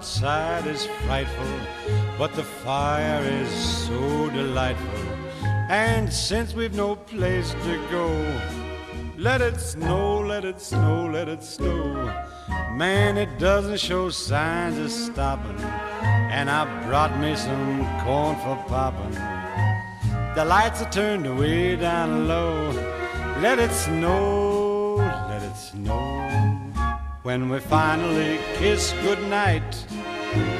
outside is frightful, but the fire is so delightful. And since we've no place to go, let it snow, let it snow, let it snow. Man, it doesn't show signs of stopping, and I brought me some corn for popping. The lights are turned way down low. Let it snow, let it snow. When we finally kiss goodnight,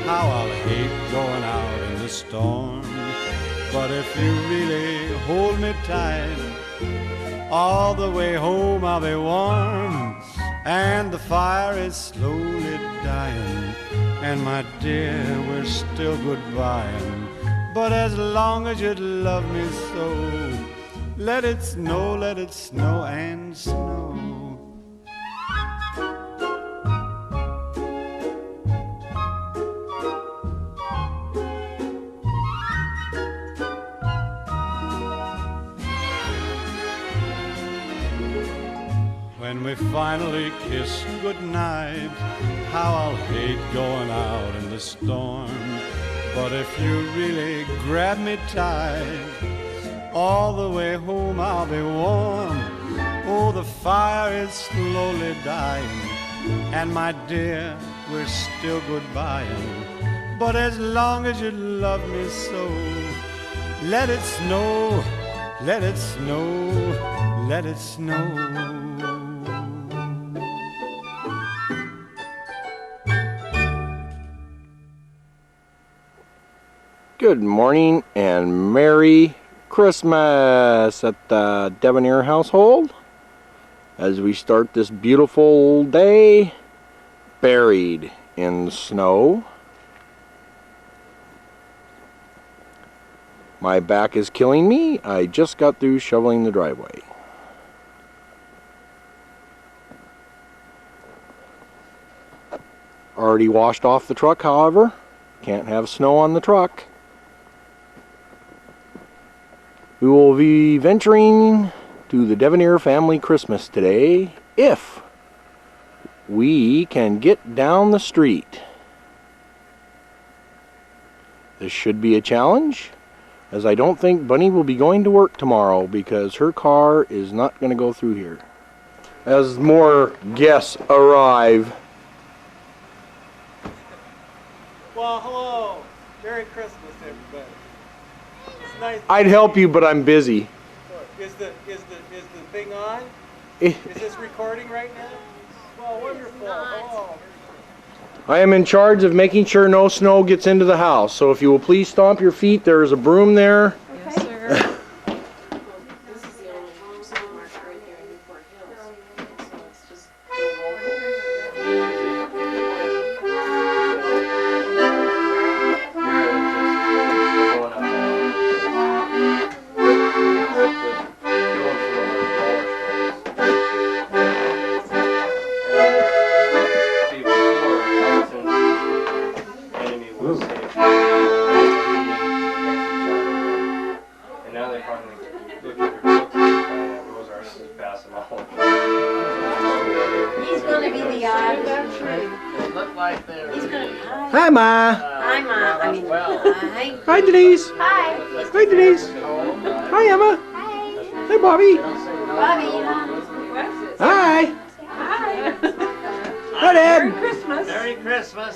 how I'll hate going out in the storm. But if you really hold me tight, all the way home I'll be warm. And the fire is slowly dying, and my dear, we're still goodbying. But as long as you love me so, let it snow and snow. When we finally kiss goodnight, how I'll hate going out in the storm. But if you really grab me tight, all the way home I'll be warm. Oh, the fire is slowly dying, and my dear, we're still goodbying. But as long as you love me so, let it snow, let it snow, let it snow. Good morning and Merry Christmas at the Devenere household as we start this beautiful day buried in snow. My back is killing me. I just got through shoveling the driveway. Already washed off the truck, however. Can't have snow on the truck. We will be venturing to the Devenere family Christmas today if we can get down the street. This should be a challenge, as I don't think Bunny will be going to work tomorrow because her car is not going to go through here. As more guests arrive. Well, hello. Merry Christmas, everybody. Nice. I'd help you, but I'm busy. Is the thing on? Is this recording right now? Well, wonderful. Oh. I am in charge of making sure no snow gets into the house. So if you will please stomp your feet, there is a broom there. Yes, sir. This is the only supermarket right here in Newport Hills. So it's just Hi, Ma. Hi, Ma. I mean, hi. Hi, Denise. Hi. Hi, Denise. Hi, Emma. Hi. Hi, Bobby. Bobby. Hi. Hi. Hi, Dad. Merry Christmas. Merry Christmas.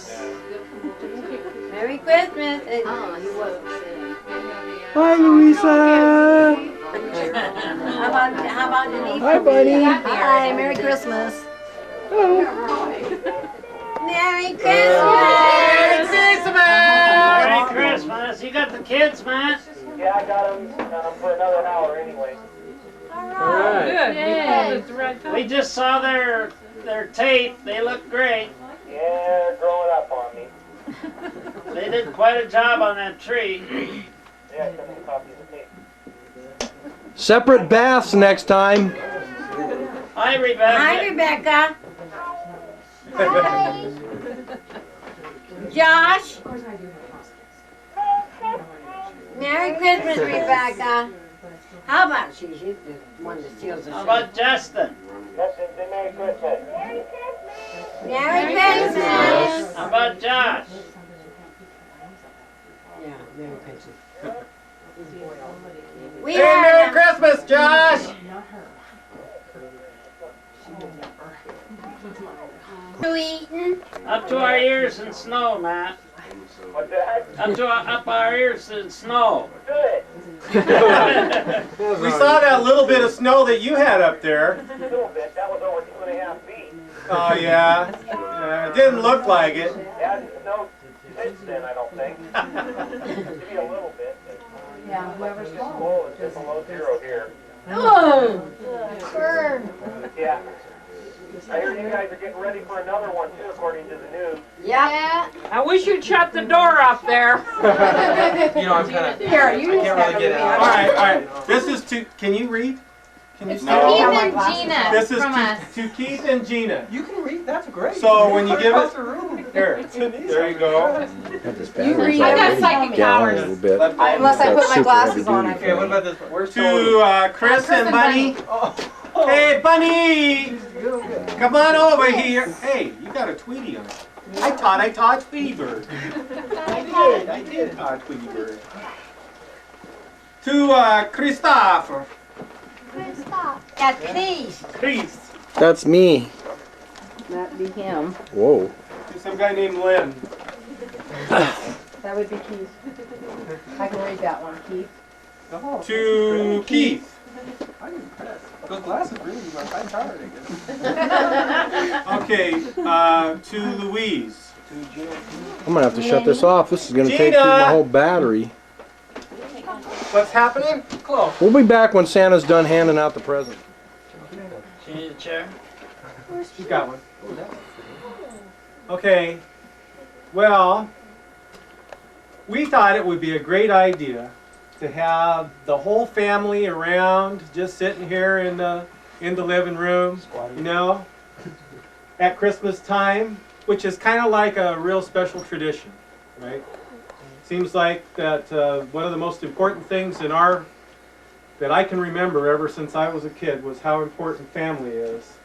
Merry Christmas. oh, he wasn't sitting. Hi, Louisa. How about Denise? Hi, Bunny. Hi. Merry Christmas. Hello. Merry Christmas. Merry Christmas. Merry Christmas. You got the kids, man? Yeah, I got them for another hour anyway. All right. Good. We just saw their tape. They look great. Yeah, they're growing up on me. They did quite a job on that tree. Yeah, send me a copy of the tape. Separate baths next time. Hi, Rebecca. Hi, Rebecca. Hi. Josh. Merry Christmas, Rebecca. How about she's the one that steals the How show? about Justin? Justin, say Merry Christmas. Merry Christmas. Merry Christmas. How about Josh? Yeah, Merry Christmas. We Hey, are Merry Christmas, Josh! eating. Up to our ears in snow, Matt. What's that? Up our ears in snow. Good. We saw that little bit of snow that you had up there. A little bit. That was over 2.5 feet. Oh, yeah. It didn't look like it. It hasn't snowed since then, I don't think. Maybe a little bit. But Yeah, whoever's it's low, it's just below zero here. Oh, Yeah. I hear you guys are getting ready for another one too, according to the news. yeah. I wish you'd shut the door up there. You know, I'm kind of. Here, you I can't really get it All out. right. This is to, can you read? Can you It's see? to Keith Oh. and Gina This is from us. to Keith and Gina. You can read. That's great. So when you Put give across it, the room. here, there you go. Got this You battery's read. I got already psychic down powers. a little bit. Unless I Got put my super glasses on, I heavy-duty Okay, what phone. about this? Where's Tony? To Chris and Bunny. Hey, Bunny! Come on over here. Hey, you got a Tweety on. I taught Tweety Bird. I did taught Tweety Bird. To Christopher. That's Keith. Chris. That's me. That'd be him. Whoa. To some guy named Lynn. That would be Keith. I can read that one, Keith. To Keith. I'm impressed. Those glasses really do my fine card, I guess. Okay, to Louise. I'm gonna have to shut this off. This is gonna take Gina! through my whole battery. What's happening? Close. We'll be back when Santa's done handing out the present. Do you need a chair? She's got one. Okay, well, we thought it would be a great idea to have the whole family around, just sitting here in the living room, you know, at Christmas time, which is kind of like a real special tradition, right? Seems like that one of the most important things that I can remember ever since I was a kid was how important family is.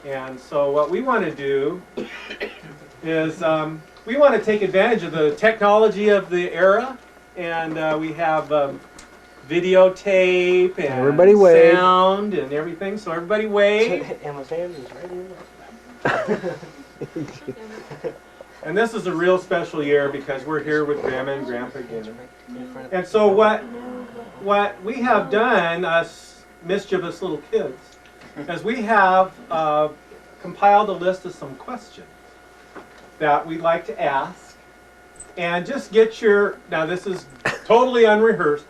And so what we want to do is we want to take advantage of the technology of the era, and we have videotape and Everybody wave. sound and everything. So everybody wave. And this is a real special year because we're here with Grandma and Grandpa again. And so what we have done, us mischievous little kids, is we have compiled a list of some questions that we'd like to ask. And just get your, now this is totally unrehearsed,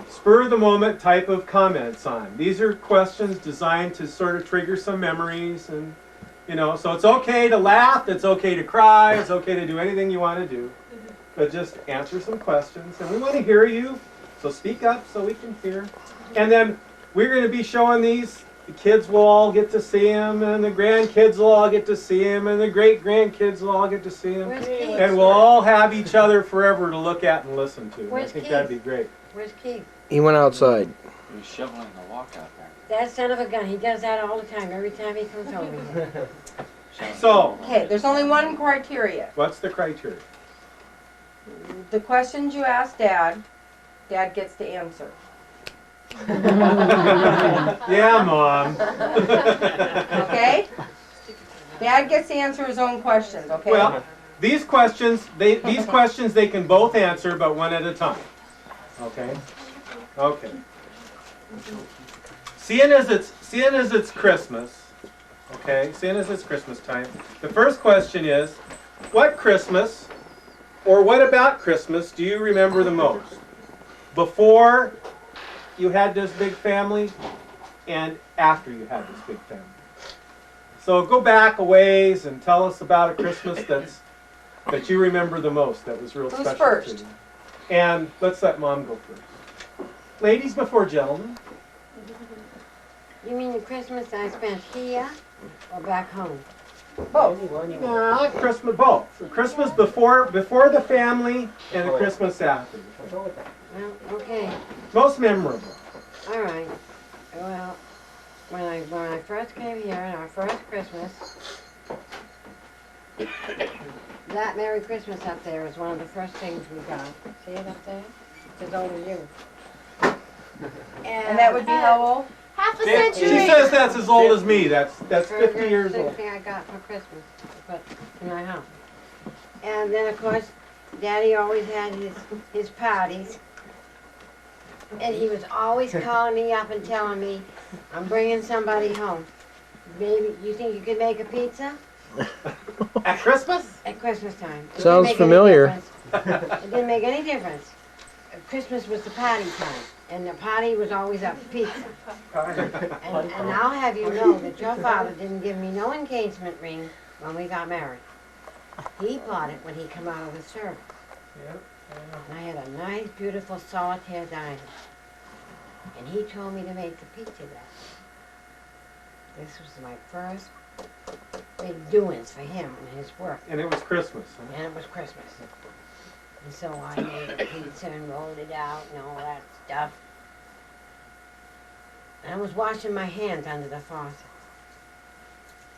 spur of the moment type of comments on. These are questions designed to sort of trigger some memories, and you know, so it's okay to laugh, it's okay to cry, it's okay to do anything you want to do, but just answer some questions. And we want to hear you, so speak up so we can hear. And then we're going to be showing these. The kids will all get to see them, and the grandkids will all get to see them, and the great-grandkids will all get to see them. Where's Keith? And we'll all have each other forever to look at and listen to. I Where's think Keith? that'd be great. Where's Keith? He went outside. He was shoveling the walk out there. That son of a gun. He does that all the time. Every time he comes over here. So, Okay, there's only one criteria. what's the criteria? The questions you ask Dad, Dad gets to answer. Yeah, Mom. Okay? Dad gets to answer his own questions, okay? Well, these questions they can both answer, but one at a time. Okay? Okay. Seeing as it's Christmas, okay, seeing as it's Christmas time, the first question is, what Christmas or what about Christmas do you remember the most? Before you had this big family and after you had this big family. So go back a ways and tell us about a Christmas that you remember the most, that was real Who's special first? to you. And let's let Mom go first. Ladies before gentlemen. You mean the Christmas I spent here or back home? Both. Nah, Christmas, both. Christmas before the family and the Christmas after. Well, okay. Most memorable. All right. Well, when I first came here, in our first Christmas, That Merry Christmas up there is one of the first things we got. See it up there? It's as old as you. And that would be how old? Half a She century. says that's as old as me. That's 50 years First old. thing I got for Christmas to put in my house. And then of course, Daddy always had his parties. And he was always calling me up and telling me, I'm bringing somebody home. Maybe, you think you could make a pizza? At Christmas? At Christmas time. It Sounds didn't make any familiar. difference. It didn't make any difference. Christmas was the party time, and the party was always up pizza. And I'll have you know that your father didn't give me no engagement ring when we got married. He bought it when he come out of the service. Yep. And I had a nice, beautiful solitaire diamond. And he told me to make the pizza that. This was my first big doings for him and his work. And it was Christmas. Huh? And it was Christmas. And so I made a pizza and rolled it out and all that stuff. And I was washing my hands under the faucet.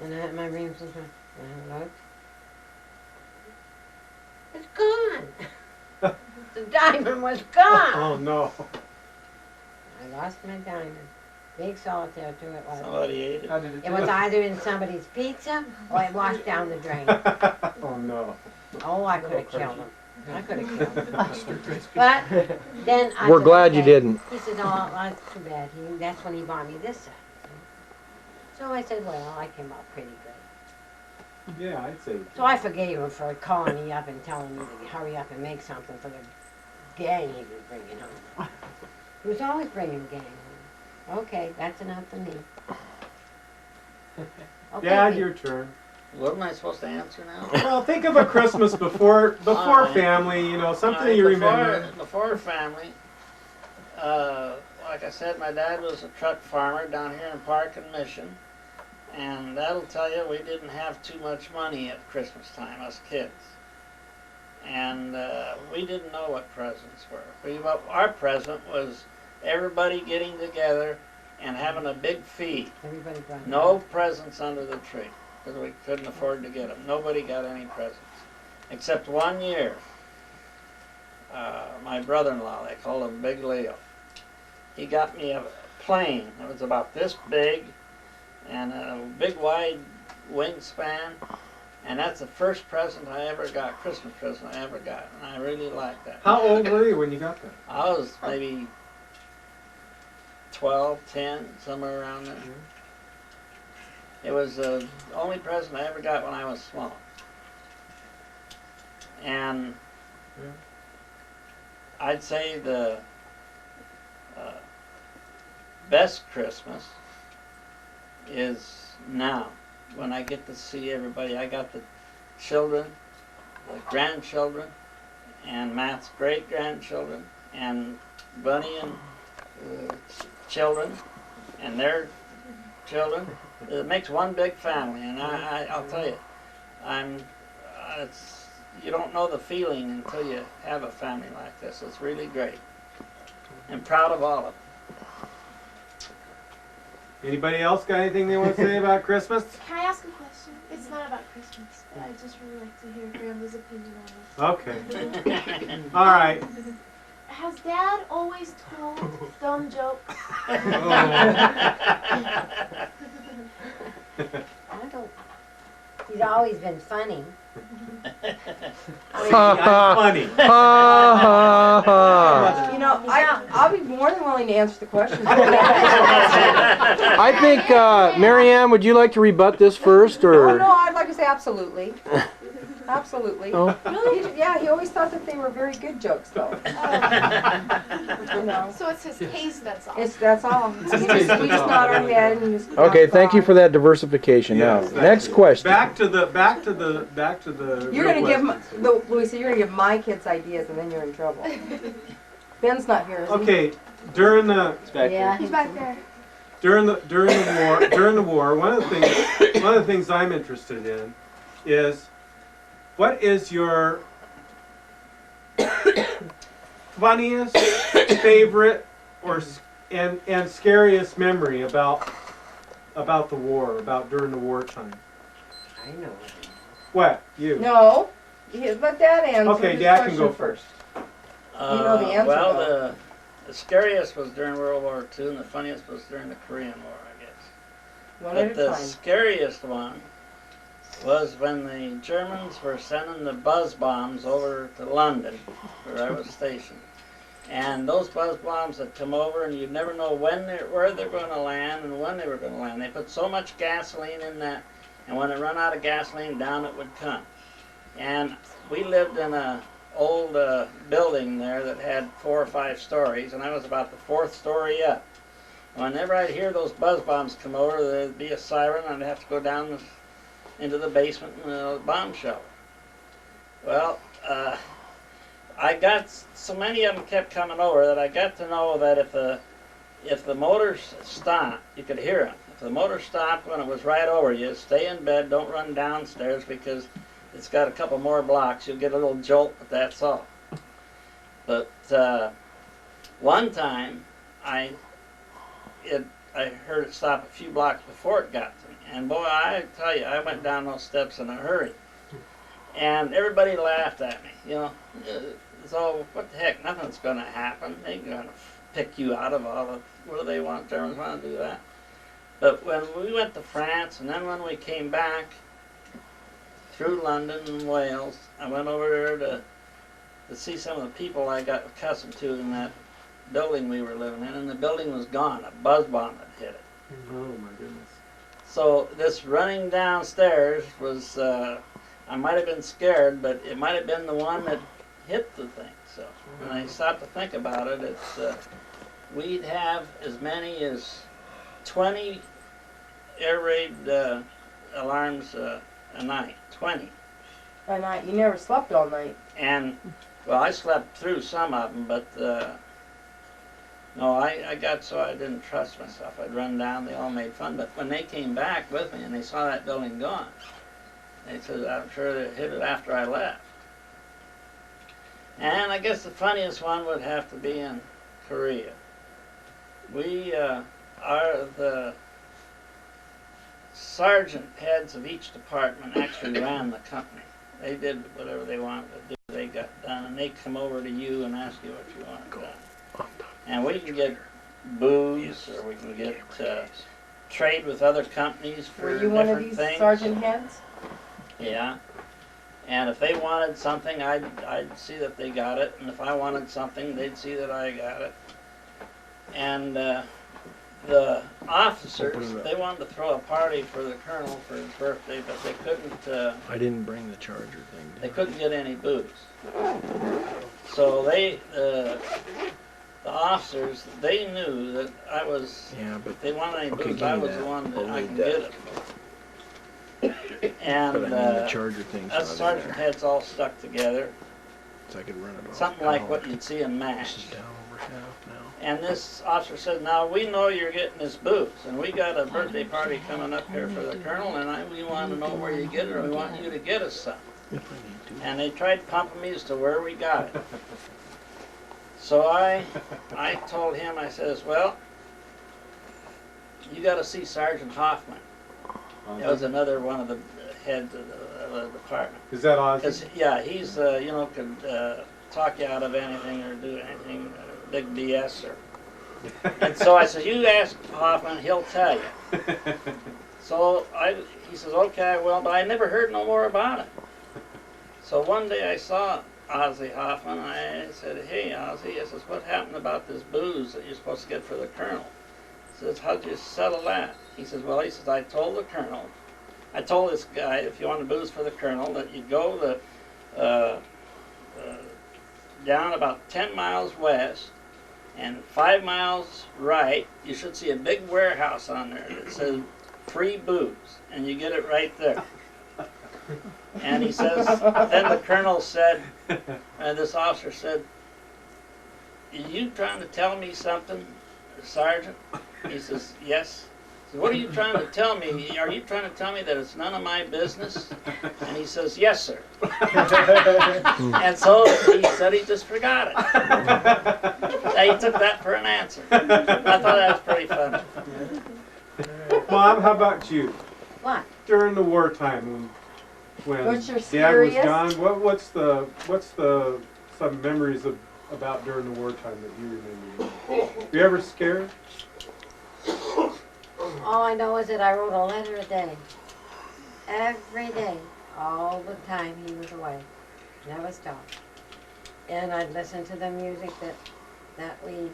And I had my ring was on. And I looked. It's gone. The diamond was gone. Oh no. I lost my diamond. Big solitaire too it was. Somebody ate it. How did it It do? was either in somebody's pizza or it washed down the drain. Oh no. Oh, I could have killed him. I could have killed him. But then I We're said, glad you okay. didn't. He said, oh, that's too bad. That's when he bought me this set. So I said, well, I came out pretty good. Yeah, I'd say. So I forgave him for calling me up and telling me to hurry up and make something for the gang he was bringing home. He was always bringing gang home. Okay, that's enough for me. Okay, Dad, Pete. your turn. What am I supposed to answer now? Well, think of a Christmas before Alright. family. You know, something Alright, you before- remember. Before family, like I said, my dad was a truck farmer down here in Park and Mission. And that'll tell you we didn't have too much money at Christmas time, us kids. And we didn't know what presents were. Our present was everybody getting together and having a big feast. Everybody brought No presents under the tree, because we couldn't afford to get them. Nobody got any presents. Except one year, my brother-in-law, they called him Big Leo. He got me a plane that was about this big and a big wide wingspan. And that's the first present I ever got, Christmas present I ever got. And I really liked that. How old were you when you got that? I was maybe 12, 10, somewhere around there. It was the only present I ever got when I was small. And I'd say the best Christmas is now, when I get to see everybody. I got the children, the grandchildren, and Matt's great-grandchildren, and Bunny and children, and their children. It makes one big family, and I'll tell you, you don't know the feeling until you have a family like this. It's really great. I'm proud of all of them. Anybody else got anything they want to say about Christmas? Can I ask a question? It's not about Christmas, but I just really like to hear Grandma's opinion on Okay. All right. this. Has Dad always told dumb jokes? I don't. He's always been funny. I'm funny. Ha ha ha. You know, I'll be more than willing to answer the question. I think, Mary Ann, would you like to rebut this first, Oh, or? no, I'd like to say absolutely. Absolutely. Oh. Yeah, he always thought that they were very good jokes, though. You know, So it's his taste, that's all. that's all. We just nod our head and just. Okay, thank you for that diversification. Now, Yes, next question. Back to the. You're real gonna give, questions. Louisa, you're gonna give my kids ideas and then you're in trouble. Ben's not here, is he? Okay, during the Yeah. He's back there. during the war, one of the things I'm interested in is what is your funniest, favorite, and scariest memory about the war, about during the wartime? I know. What? You? No, let Dad answer. Okay, this Dad can go question first. You know the answer, Well, though. the scariest was during World War II, and the funniest was during the Korean War, I guess. One But at a the time. scariest one was when the Germans were sending the buzz bombs over to London, where I was stationed. And those buzz bombs had come over, and you'd never know where they're going to land and when they were going to land. They put so much gasoline in that, and when it run out of gasoline, down it would come. And we lived in a old building there that had 4 or 5 stories, and I was about the 4th story up. Whenever I'd hear those buzz bombs come over, there'd be a siren, and I'd have to go down into the basement in a bomb shelter. Well, I got so many of them kept coming over that I got to know that if the motors stopped, you could hear them. If the motor stopped when it was right over you, stay in bed, don't run downstairs because it's got a couple more blocks. You'll get a little jolt, but that's all. But one time, I heard it stop a few blocks before it got to me. And boy, I tell you, I went down those steps in a hurry. And everybody laughed at me, you know. So what the heck, nothing's going to happen. They're going to pick you out of all of, what do they want? Germans want to do that. But when we went to France, and then when we came back through London and Wales, I went over there to see some of the people I got accustomed to in that building we were living in, and the building was gone. A buzz bomb had hit it. Oh my goodness. So this running downstairs was, I might have been scared, but it might have been the one that hit the thing. So when I stopped to think about it, it's we'd have as many as 20 air raid alarms a night. 20. And you never slept all night. And well, I slept through some of them, but no, I got so I didn't trust myself. I'd run down. They all made fun, but when they came back with me and they saw that building gone, they said, "I'm sure they hit it after I left." And I guess the funniest one would have to be in Korea. We are the sergeant heads of each department actually ran the company. They did whatever they wanted to do. They got done, and they come over to you and ask you what you want done. And we can get booze, or we can get trade with other companies for Were you one of different these things. sergeant heads? Yeah. And if they wanted something, I'd see that they got it. And if I wanted something, they'd see that I got it. And the officers, they wanted to throw a party for the colonel for his birthday, but they couldn't. I didn't bring the charger thing. They couldn't get any booze. So the officers, they knew that I was. Yeah, but if they wanted any okay, booze, give I me was that. the one that I'll I need can that. get it. And But I mean the charger thing's us not in sergeant there, heads all stuck together, so I could run it off. something like power. what you'd see in This MASH. is down over half now. And this officer said, "Now we know you're getting this booze, and we got a birthday party coming up here for the colonel, and we want to know where you get it, or we want you to get us some." If I need to. And they tried pumping me as to where we got it. So I told him, I says, "Well, you got to see Sergeant Hoffman." That was another one of the heads of the department. Is that Ozzy? Cause yeah, he's you know, could talk you out of anything or do anything, big BS or. And so I said, "You ask Hoffman, he'll tell you." So he says, "Okay, I will," but I never heard no more about it. So one day I saw Ozzy Hoffman. I said, "Hey, Ozzy," I says, "what happened about this booze that you're supposed to get for the colonel?" He says, "How'd you settle that?" He says, "Well," he says, "I told the colonel. I told this guy if you want to booze for the colonel that you go down about 10 miles west and 5 miles right. You should see a big warehouse on there that says free booze, and you get it right there." And he says, then the colonel said, this officer said, "Are you trying to tell me something, Sergeant?" He says, "Yes." He said, "What are you trying to tell me? Are you trying to tell me that it's none of my business?" And he says, "Yes, sir." And so he said he just forgot it. He took that for an answer. I thought that was pretty funny. Mom, how about you? What? During the wartime, when What's your Dad was scariest? gone? What's the some memories about during the wartime that you remember? Were you ever scared? All I know is that I wrote a letter a day. Every day. All the time he was away. Never stopped. And I'd listen to the music that we,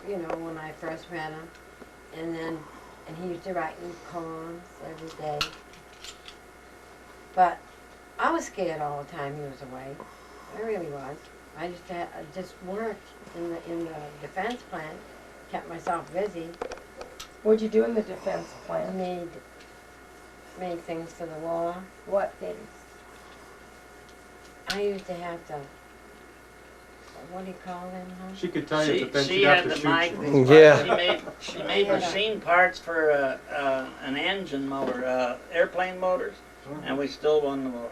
you know, when I first met him. And he used to write me poems every day. But I was scared all the time he was away. I really was. I just worked in the defense plant, kept myself busy. What'd you do in the defense I plan? made things for the war. What things? I used to have to, what do you call them, huh? She could tell you, but then She she'd have had to to shoot make you. these Yeah. parts. She made machine parts for an engine motor, airplane motors, and we still won the war.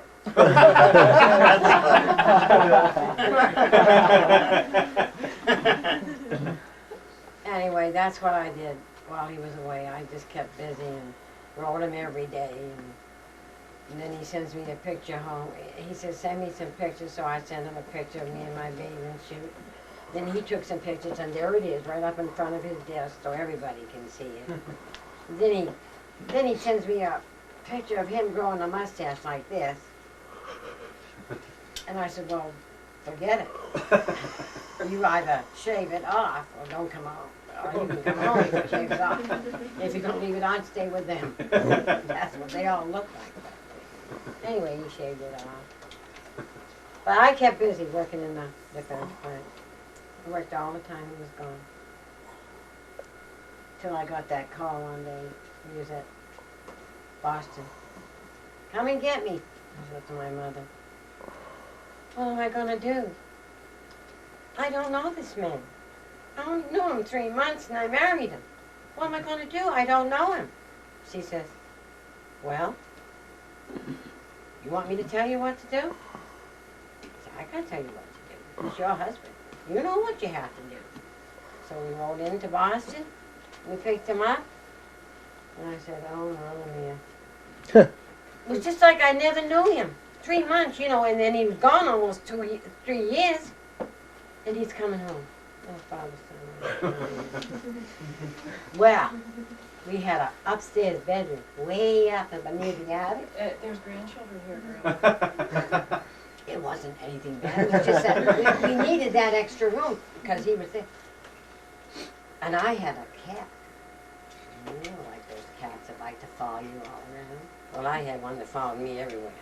Anyway, that's what I did while he was away. I just kept busy and wrote him every day. And then he sends me a picture home. He says, send me some pictures, so I send him a picture of me in my bathing suit. Then he took some pictures, and there it is, right up in front of his desk, so everybody can see it. Then he sends me a picture of him growing a mustache like this. And I said, well, forget it. You either shave it off or don't come home. Or you can come home if you shave it off. If you're going to leave it on, stay with them. That's what they all look like. Anyway, he shaved it off. But I kept busy working in the defense plant. I worked all the time he was gone. Till I got that call one day. He was at Boston. Come and get me, I said to my mother. What am I going to do? I don't know this man. I only knew him 3 months and I married him. What am I going to do? I don't know him. She says, well, you want me to tell you what to do? I said, I can't tell you what to do. He's your husband. You know what you have to do. So we rode into Boston. We picked him up. And I said, oh, Mia. It was just like I never knew him. 3 months, you know, and then he was gone almost 3 years. And he's coming home. Oh, Father, Son. Well, we had an upstairs bedroom way up and near the attic. There's grandchildren here, girl. It wasn't anything bad. It was just that we needed that extra room because he was there. And I had a cat. You know, like those cats that like to follow you all around. Well, I had one that followed me everywhere.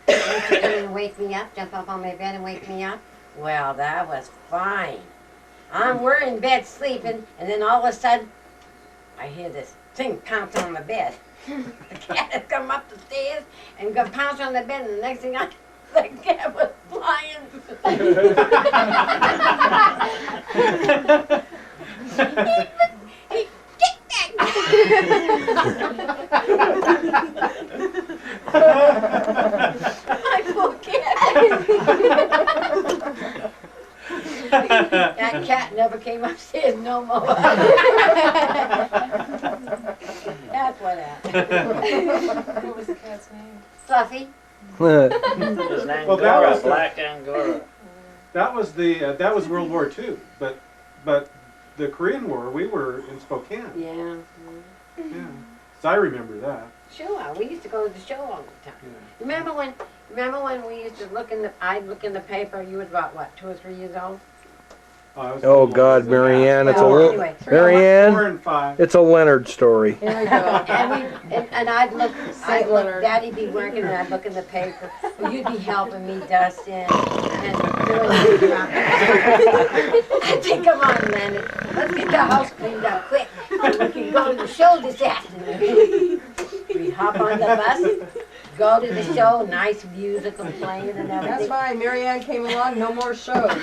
He used to come and wake me up, jump up on my bed and wake me up. Well, that was fine. We're in bed sleeping, and then all of a sudden, I hear this thing pounce on the bed. The cat had come up the stairs and got pounced on the bed, and the next thing the cat was flying. He kicked that my poor cat. That cat never came upstairs no more. That's what happened. What was the cat's name? Fluffy. It was an Well, that Angora, was the- black Angora. That was World War II, but the Korean War, we were in Spokane. Yeah. Yeah, so I remember that. Sure, we used to go to the show all the time. Yeah. Remember when we used to I'd look in the paper, you was about, what, 2 or 3 years old? I was a Oh little God, older than that. Marianne, it's a Well, little, anyway. 4 Marianne, and 5. it's a Leonard story. Here we go. And I'd look, Leonard. Daddy'd be working and I'd look in the paper. Well, you'd be helping me dust in and doing things around. I'd say, come on, Leonard, let's get the house cleaned up quick. And we can go to the show this afternoon. We hop on the bus, go to the show, nice musical playing and That's everything. why Marianne came along, no more shows. Can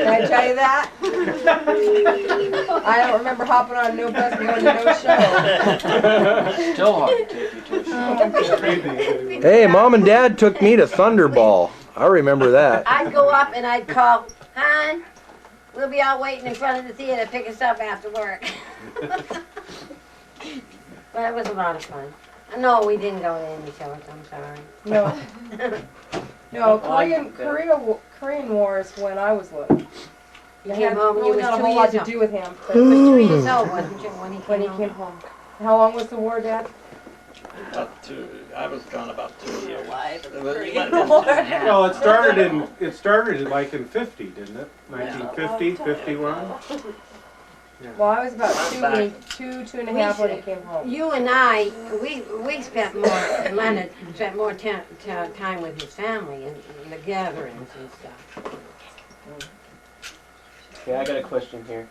I tell you that? I don't remember hopping on no bus and going to no show. Still hard to take you to a show. Creepy. Hey, Mom and Dad took me to Thunderball. I remember that. I'd go up and I'd call, hon, we'll be all waiting in front of the theater, pick us up after work. But it was a lot of fun. No, we didn't go to any shows, I'm sorry. No. No, Korean War is when I was little. You It came had home when you really was not a 2 whole lot years to old. do with him, but You was 2 years old, wasn't you, when he when he came came home? home. How long was the war, Dad? About 2, I was gone about 2 years. Alive in the Well, you Korean might have been War. 2.5. Well, it started like in 50, didn't it? 1950, 51? Well, I was about I'm two, back. two and a half when he came home. You and I, we spent more, and Leonard spent more time with his family and the gatherings and stuff. Okay, I got a question here.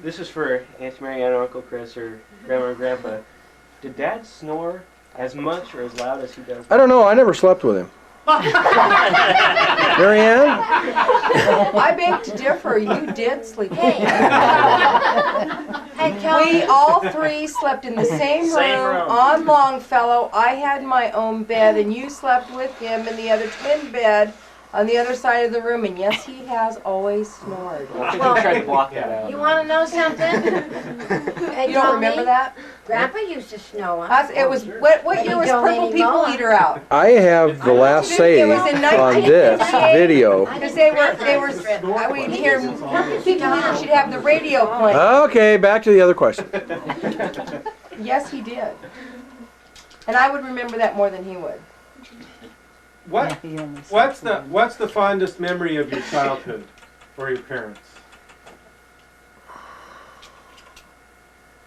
This is for Aunt Marianne or Uncle Chris or Grandma or Grandpa. Did Dad snore as much or as loud as he does? I don't know. I never slept with him. Marianne? I beg to differ, you did sleep with Hey. him. Hey, tell We me, all three slept in the same room on Longfellow. I had my own bed and you slept with him in the other twin bed on the other side of the room, and yes, he has always snored. I think we tried to block that out. you wanna know something? Hey, You don't remember that? Grandpa used to snow us. It was, what year was Don't Purple People anymore. Eater out? I have the last say It was in on this 1958. video. Because they were, we'd hear, Purple People Eater should have the radio playing. Okay, back to the other question. Yes, he did. And I would remember that more than he would. What's the fondest memory of your childhood or your parents?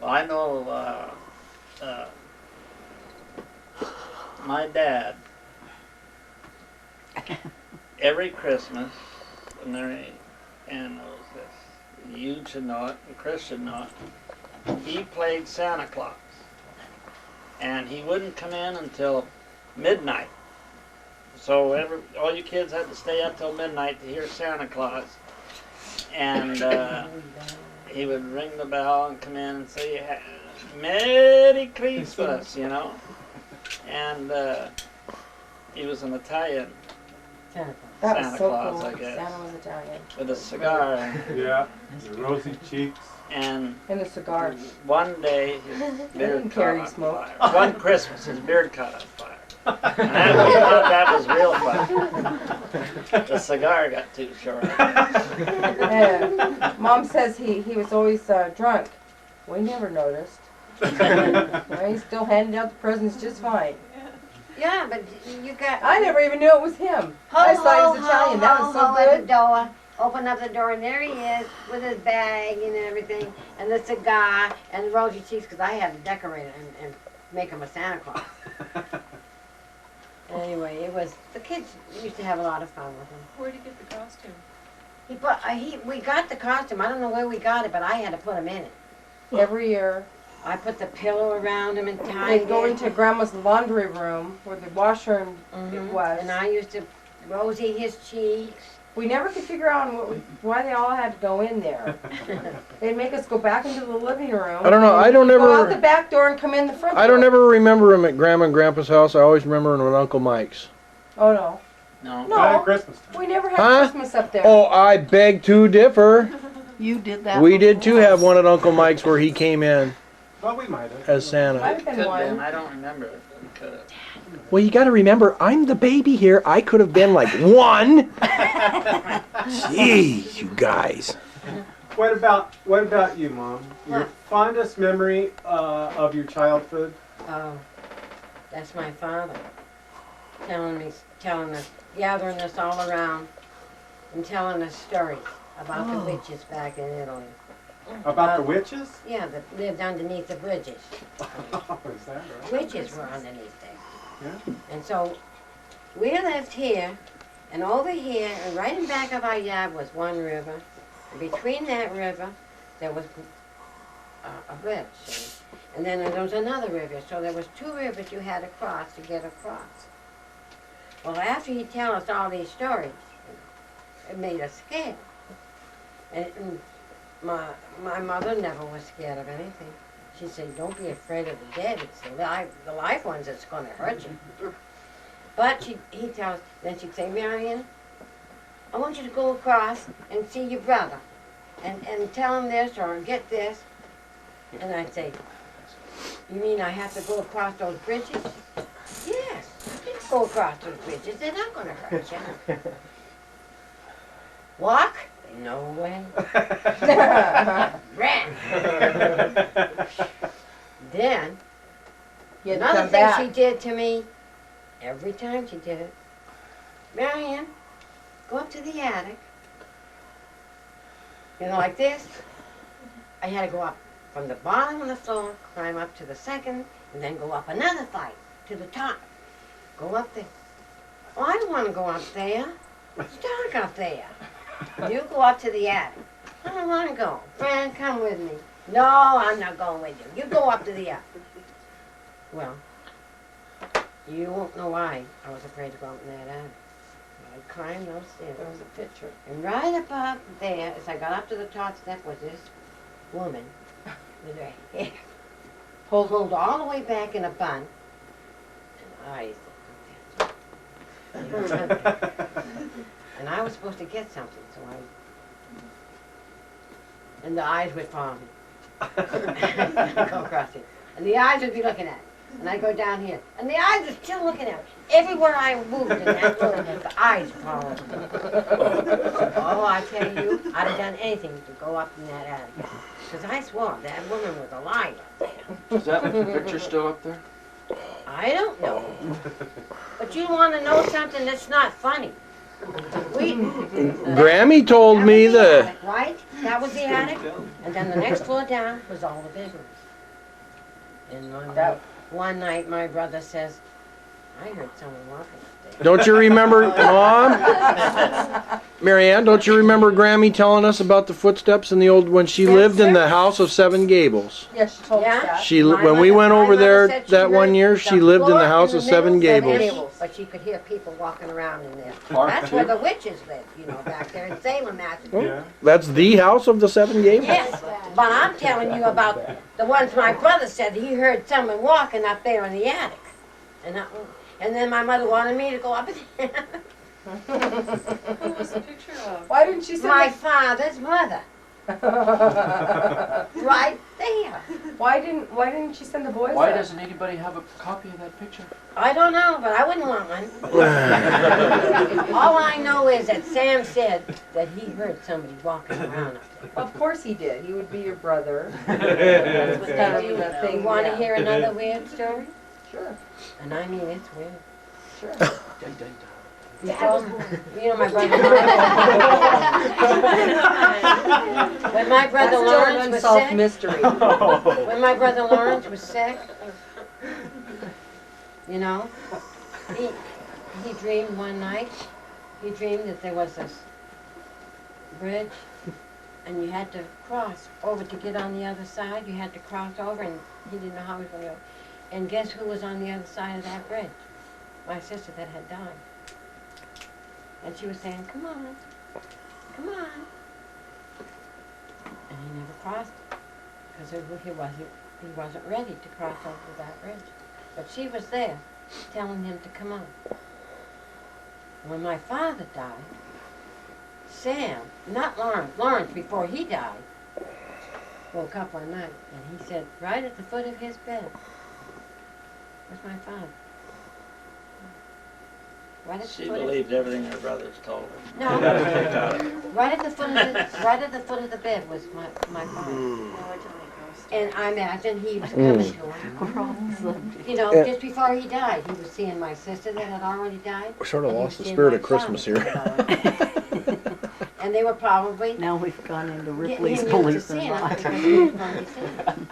Well, I know my dad, every Christmas, and Ann knows this, you should know it, and Chris should know it, he played Santa Claus. And he wouldn't come in until midnight. So all you kids had to stay up till midnight to hear Santa Claus. And he would ring the bell and come in and say, Merry Christmas, you know. And he was an Italian That was Santa so Claus, cool. I guess. Santa was Italian. with a cigar. Yeah, the rosy cheeks. And And a cigar. one day his beard didn't caught care he on smoked. fire. One Christmas his beard caught on fire. And we thought that was real fun. The cigar got too short. Mom says he was always drunk. We never noticed. He still handed out the presents just fine. Yeah, but you got. I never even knew it was him. I just thought he was Italian. That was so At the good. door, open up the door, and there he is with his bag and everything, and the cigar and the rosy cheeks, because I had to decorate it and make him a Santa Claus. Anyway, it was, the kids used to have a lot of fun with him. Where'd you get the costume? We got the costume. I don't know where we got it, but I had to put him in it. Every year, I put the pillow around him and tied they'd go into Grandma's laundry room where the washer was. and I used to rosy his cheeks. We never could figure out why they all had to go in there. They'd make us go back into the living room. I don't know. I don't Go out ever. the back door and come in the front door. I don't ever remember him at Grandma and Grandpa's house. I always remember him at Uncle Mike's. Oh no. No. Not at No. Christmas time. We never had Huh? Christmas up there. Oh, I beg to differ. You did that. We did too have one at Uncle Mike's where he came in Well, we might have. as Might Santa. have Could been have one. been. I don't remember it. Could have. Well, you got to remember, I'm the baby here. I could have been like one. Jeez, you guys. What about you, Mom? Your What? fondest memory of your childhood? Oh, that's my father telling us, gathering us all around and telling us stories about the witches back in Italy. About the witches? Yeah, that lived underneath the bridges. Oh, is that right? Witches were underneath there. Yeah. And so we lived here, and over here, and right in back of our yard was one river. And between that river, there was a bridge. And then there was another river. So there was two rivers you had to cross to get across. Well, after he tell us all these stories, it made us scared. And my mother never was scared of anything. She said, don't be afraid of the dead. It's the live ones that's going to hurt you. But he tells, then she'd say, Marion, I want you to go across and see your brother and tell him this or get this. And I'd say, You mean I have to go across those bridges? Yes, you can go across those bridges. They're not gonna hurt you. Walk? No way. Ran. Then, You had to another come thing back. she did to me, every time she did it, Marion, go up to the attic. You know, like this. I had to go up from the bottom of the floor, climb up to the second, and then go up another flight to the top. Go up there. Oh, I don't want to go up there. It's dark up there. You go up to the attic. I don't want to go. Fran, come with me. No, I'm not going with you. You go up to the attic. Well, you won't know why I was afraid to go up in that attic. I climbed those stairs. There was a picture. And right above there, as I got up to the top step, was this woman with her hair pulled all the way back in a bun, and eyes. And I was supposed to get something, so and the eyes would follow me. Go across it. And the eyes would be looking at me. And I'd go down here. And the eyes were still looking at me. Everywhere I moved in that room, the eyes followed me. Oh, I tell you, I'd have done anything to go up in that attic. Because I swore that woman was alive up there. Is that picture still up there? I don't know. But you want to know something that's not funny. Grammy told me that. Attic, right? That was the attic. And then the next floor down was all the bedrooms. And one night my brother says, I heard someone walking up there. Don't you remember, Mom? Marianne, don't you remember Grammy telling us about the footsteps in the old when she Yes, lived in sir. the house of 7 gables? Yes, she told Yeah? us that. She My when we mother- went my over mother there said she that one heard year, the she lived in floor the house of 7 middle, gables. But she could hear people walking around in there. Park That's too? where the witches lived, you know, back there in Salem, Massachusetts. Yeah. That's the house of the 7 gables? Yes, but I'm telling you about the ones my brother said he heard someone walking up there in the attic. And then my mother wanted me to go up there. Who was the picture of? Why didn't she send My us? father's mother, right there. Why didn't she send the boys? Why up? doesn't anybody have a copy of that picture? I don't know, but I wouldn't want one. All I know is that Sam said that he heard somebody walking around up there. Of course he did. He would be your brother. That's what kind they of do. a thing, You want to yeah. hear another weird story? Sure, And I mean, it's weird. sure. Dun, dun, dun. You know, my brother when my brother That's still an Lawrence was unsolved sick, mystery. when my brother Lawrence was sick, you know, he dreamed one night, he dreamed that there was this bridge and you had to cross over to get on the other side. You had to cross over and he didn't know how he was going to go. And guess who was on the other side of that bridge? My sister that had died. And she was saying, come on, come on. And he never crossed it because he wasn't ready to cross over that bridge. But she was there telling him to come on. When my father died, Sam, not Lawrence before he died, woke up one night and he said, right at the foot of his bed was my father. Right at the She foot of believed everything her brothers told her. No. Got it. Right at the foot of the bed was my father. And I imagine he was coming to him. You know, Yeah. just before he died, he was seeing my sister that had already died. We sort of and he lost was the seeing spirit my of Christmas father here. that had already- And they were probably Now we've gone into getting Ripley's him used to belief seeing in him life. because he was going to see him.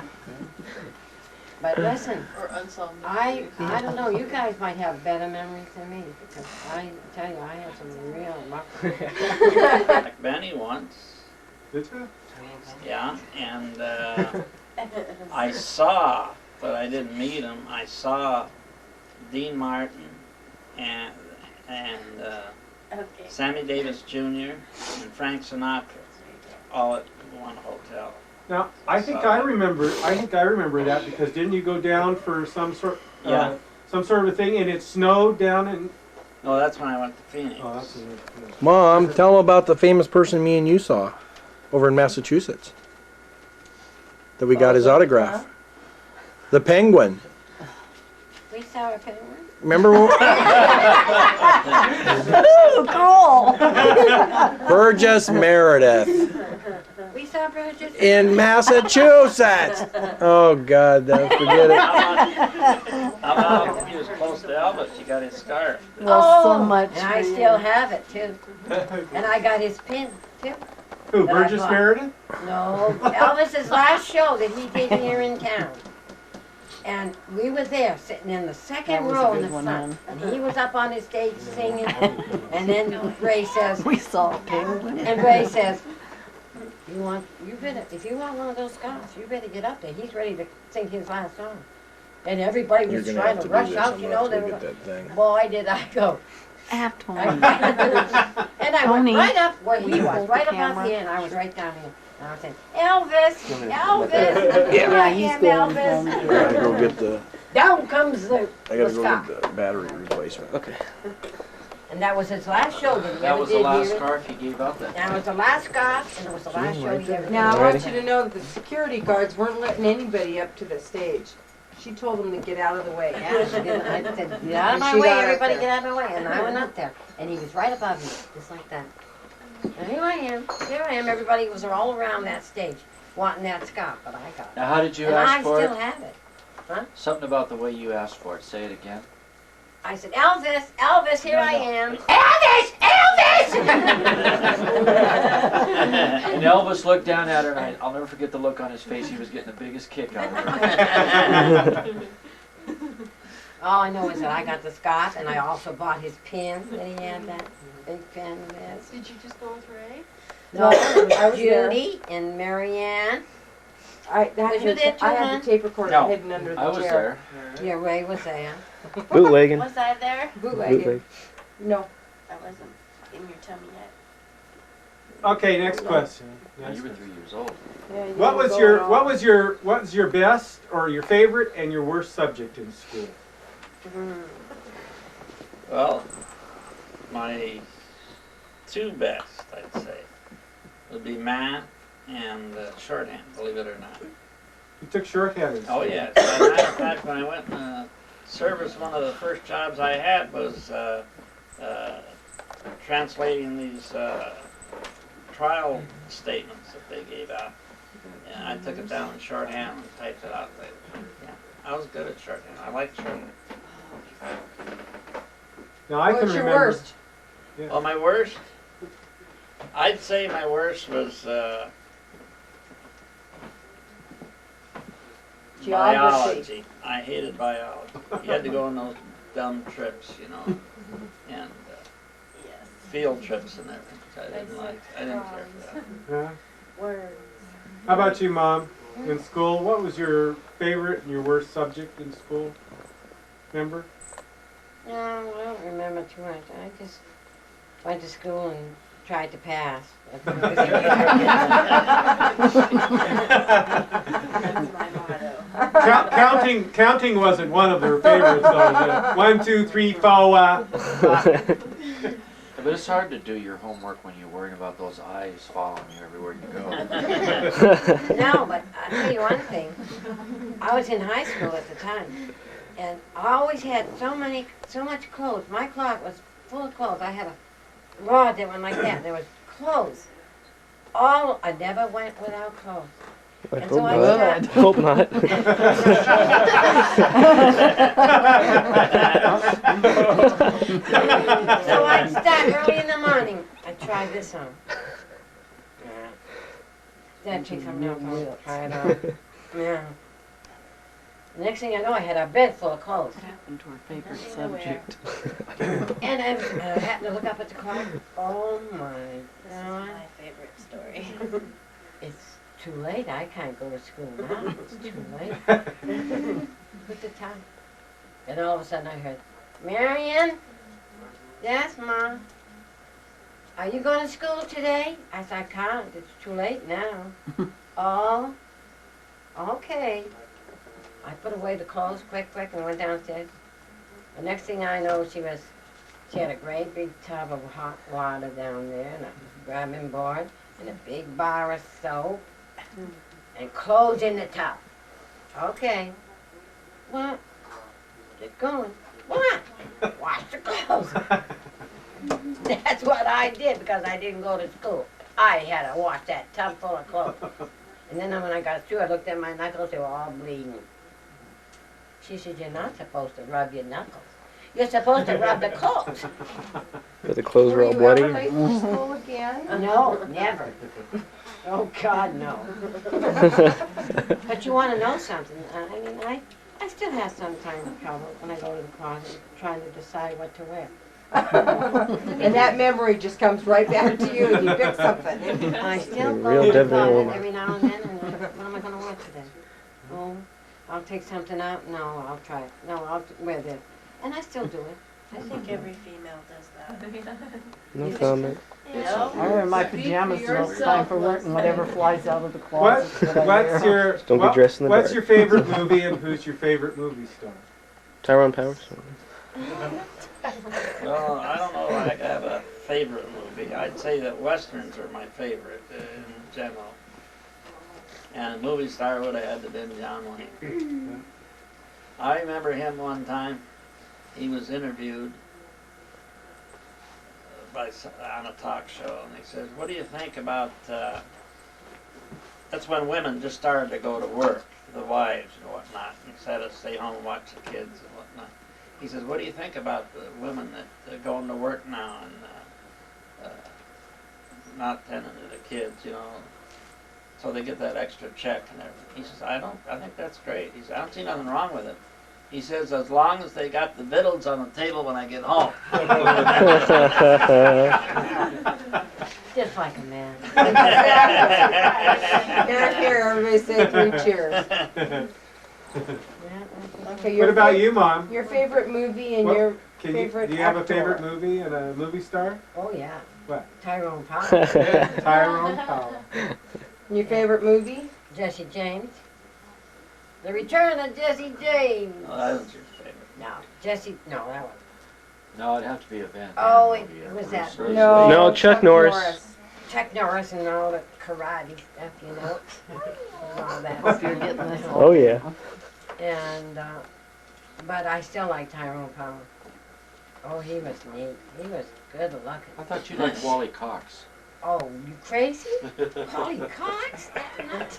But listen, Or unsolved I mysteries. don't know, you guys might have better memories than me, because I tell you, I had some real rough. Like Benny once, Did you? yeah, and I saw, but I didn't meet him, I saw Dean Martin and Sammy Davis Jr. and Frank Sinatra all at one hotel. Now, I think I remember that because didn't you go down for some sort Yeah. some sort of a thing and it snowed down in No, that's when I went to Phoenix. Oh, that's Mom, tell them about the famous person me and you saw over in Massachusetts. That we got his autograph. The penguin. We saw a penguin. Remember when Ooh, cool. Burgess Meredith We saw Burgess. in Massachusetts? Oh God, forget it. How about he was close to Elvis? You got his scarf. Well, so much. And I still have it too. And I got his pin too. Who, That I Burgess bought. Meredith? No, Elvis's last show that he did here in town. And we were there, sitting in the second row in the front. And he was up on his stage singing. And then Ray says, We saw a penguin. and Ray says, you better, if you want one of those scarves, you better get up there. He's ready to sing his last song. And everybody You're was gonna trying have to to do rush this. out, I'm you gonna know. have They to were, go get that thing. boy, did I go. I have Tony. And I went Tony. right up where he was, Hold the right up camera. here, and I was right down here. And I was saying, Elvis, Elvis, here I am, Elvis. I gotta go get the. Down comes the I gotta go scarf. get the battery replacement. Okay. And that was his last show that he That ever was did the last here. scarf he gave up then. That was the last scarf, and it was the last show he ever did. Now, I want you to know that the security guards weren't letting anybody up to the stage. She told them to get out of the way. Yeah, I said, get out of And my she way, got up everybody there. get out of my way. And I went up there, and he was right above me, just like that. And here I am, everybody was all around that stage, wanting that scarf, but I got it. Now, how did you And I ask for still it? have it. Something about the way you asked for it. Say it again. I said, Elvis, Elvis, here I am. And Elvis looked down at her, and I'll never forget the look on his face. He was getting the biggest kick out of her. All I know is that I got the scarf, and I also bought his pin that he had, that big pin there. Did you just go with Ray? No, it I was was there. Judy and Marianne. I Was you there too, I hon? had the tape recorder No, hidden under the I was chair. there. Yeah, Ray was there. Bootlegging. Was I there? Bootlegging. No. I wasn't in your tummy yet. Okay, next question. Now, you were 3 years old. Yeah, you What were was going your on. what was your best or your favorite and your worst subject in school? Well, my two best, I'd say, would be math and shorthand, believe it or not. You took shorthand in school. Oh, yes. As a matter of fact, when I went in the service, one of the first jobs I had was translating these trial statements that they gave out. And I took it down in shorthand and typed it out later. Yeah, I was good at shorthand. I liked shorthand. Now I can What's your remember. worst? Well, my worst, I'd say my worst was Geography. biology. I hated biology. You had to go on those dumb trips, you know, and Yes. field trips and everything. Which I didn't like. I didn't care for that. Huh? Words. How about you, Mom? In school, what was your favorite and your worst subject in school? Remember? No, I don't remember too much. I just went to school and tried to pass. That's my motto. Counting wasn't one of their favorites, though. Was it? 1, 2, 3, 4. But it's hard to do your homework when you're worrying about those eyes following you everywhere you go. No, but I'll tell you one thing. I was in high school at the time, and I always had so much clothes. My closet was full of clothes. I had a rod that went like that. There was clothes. I never went without clothes. And so I Hope not. So I'd start early in the morning. I'd try this on. Dad takes something else on. Try it on. Yeah. Next thing I know, I had a bed full of clothes. What happened to our favorite subject? And I happened to look up at the clock. Oh my This is God. my favorite story. It's too late. I can't go to school now. It's too late. Put the time. And all of a sudden I heard, Marion? Yes, Mom? Are you going to school today? I said, I can't. It's too late now. Oh, okay. I put away the clothes quick, and went downstairs. The next thing I know, she had a great big tub of hot water down there, and a rubbing board, and a big bar of soap, and clothes in the tub. Okay. What? Get going. What? Wash the clothes. That's what I did because I didn't go to school. I had to wash that tub full of clothes. And then when I got through, I looked at my knuckles, they were all bleeding. She said, you're not supposed to rub your knuckles. You're supposed to rub the clothes. But the clothes were all Were bloody. you ever late for school again? No, never. Oh, God, no. But you want to know something? I mean, I still have sometimes trouble when I go to the closet trying to decide what to wear. And that memory just comes right back to you and you pick something. I still Real go to the Devenere closet woman. every now and then, and what am I going to wear today? Oh, I'll take something out. No, I'll try it. No, I'll wear this. And I still do it. I think every female does that. No comment. I wear my pajamas most of the time for work, and whatever flies out of the closet. What's your Don't get dressed in the what's dark. your favorite movie and who's your favorite movie star? Tyrone Powers. Well, I don't know if I have a favorite movie. I'd say that Westerns are my favorite in general. And movie star would have had to been John Wayne. I remember him one time, he was interviewed on a talk show, and he says, what do you think about, that's when women just started to go to work, the wives and whatnot, instead of stay home and watch the kids and whatnot. He says, what do you think about the women that are going to work now and not tending to the kids, you know, so they get that extra check and everything. He says, I think that's great. He says, I don't see nothing wrong with it. He says, as long as they got the victuals on the table when I get home. Just like a man. Here, here, everybody say 3 cheers. Okay, What about you, Mom? Your favorite movie and What- your Do favorite you have a actor. favorite movie and a movie star? Oh, yeah. What? Tyrone Power. Tyrone Power. Your favorite movie? Jesse James. The Return of Jesse James. Oh, that was your favorite. No, Jesse, no, that one. No, it'd have to be a Van Damme Oh, it movie, was Bruce that. Willis. No, Chuck Norris. Chuck Norris and all the karate stuff, you know. And all that. Hope you're getting this. Oh yeah. And, but I still like Tyrone Power. Oh, he was neat. He was good looking. I thought you liked Wally Cox. Oh, you crazy? Holy Cox? That nut?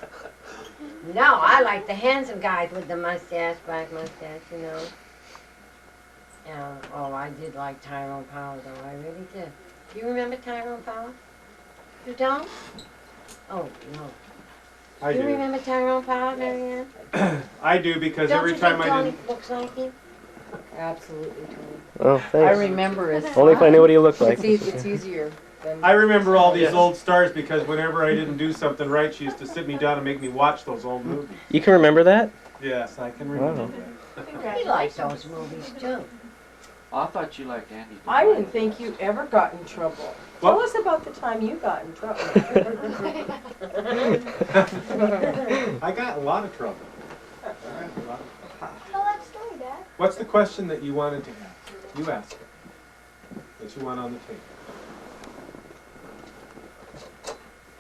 No, I like the handsome guys with the mustache, black mustache, you know. Oh, I did like Tyrone Power, though. I really did. Do you remember Tyrone Power? You don't? Oh, no. I Do you do. remember Tyrone Power, Marianne? I do because Don't every you time think I Tony didn't. looks like him? Absolutely, Tony. Oh, I thanks. remember his Only if I knew what he looked like. It's easier than. I remember all these old stars because whenever I didn't do something right, she used to sit me down and make me watch those old movies. You can remember that? Yes, I can remember Wow. that. He likes those movies, too. I thought you liked Andy. I didn't think you ever got in trouble. What? Tell us about the time you got in trouble. I got in a lot of trouble. Tell that story, Dad. What's the question that you wanted to ask? You ask it. That you want on the table.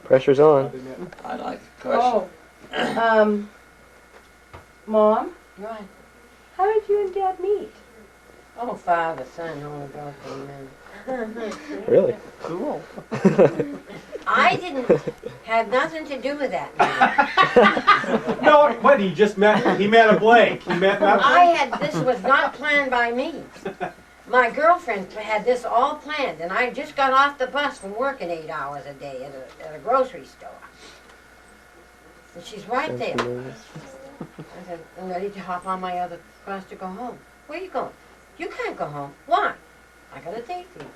Pressure's on. I like the question. Oh, Mom, Right. how did you and Dad meet? Oh, Father, Son, Holy Ghost, amen. Really? Cool. I didn't have nothing to do with that. No, what? He met a blank. He met nothing. This was not planned by me. My girlfriend had this all planned, and I just got off the bus from working 8 hours a day at a grocery store. And she's right Sounds there. familiar. I said, I'm ready to hop on my other bus to go home. Where you going? You can't go home. Why? I got a date for you.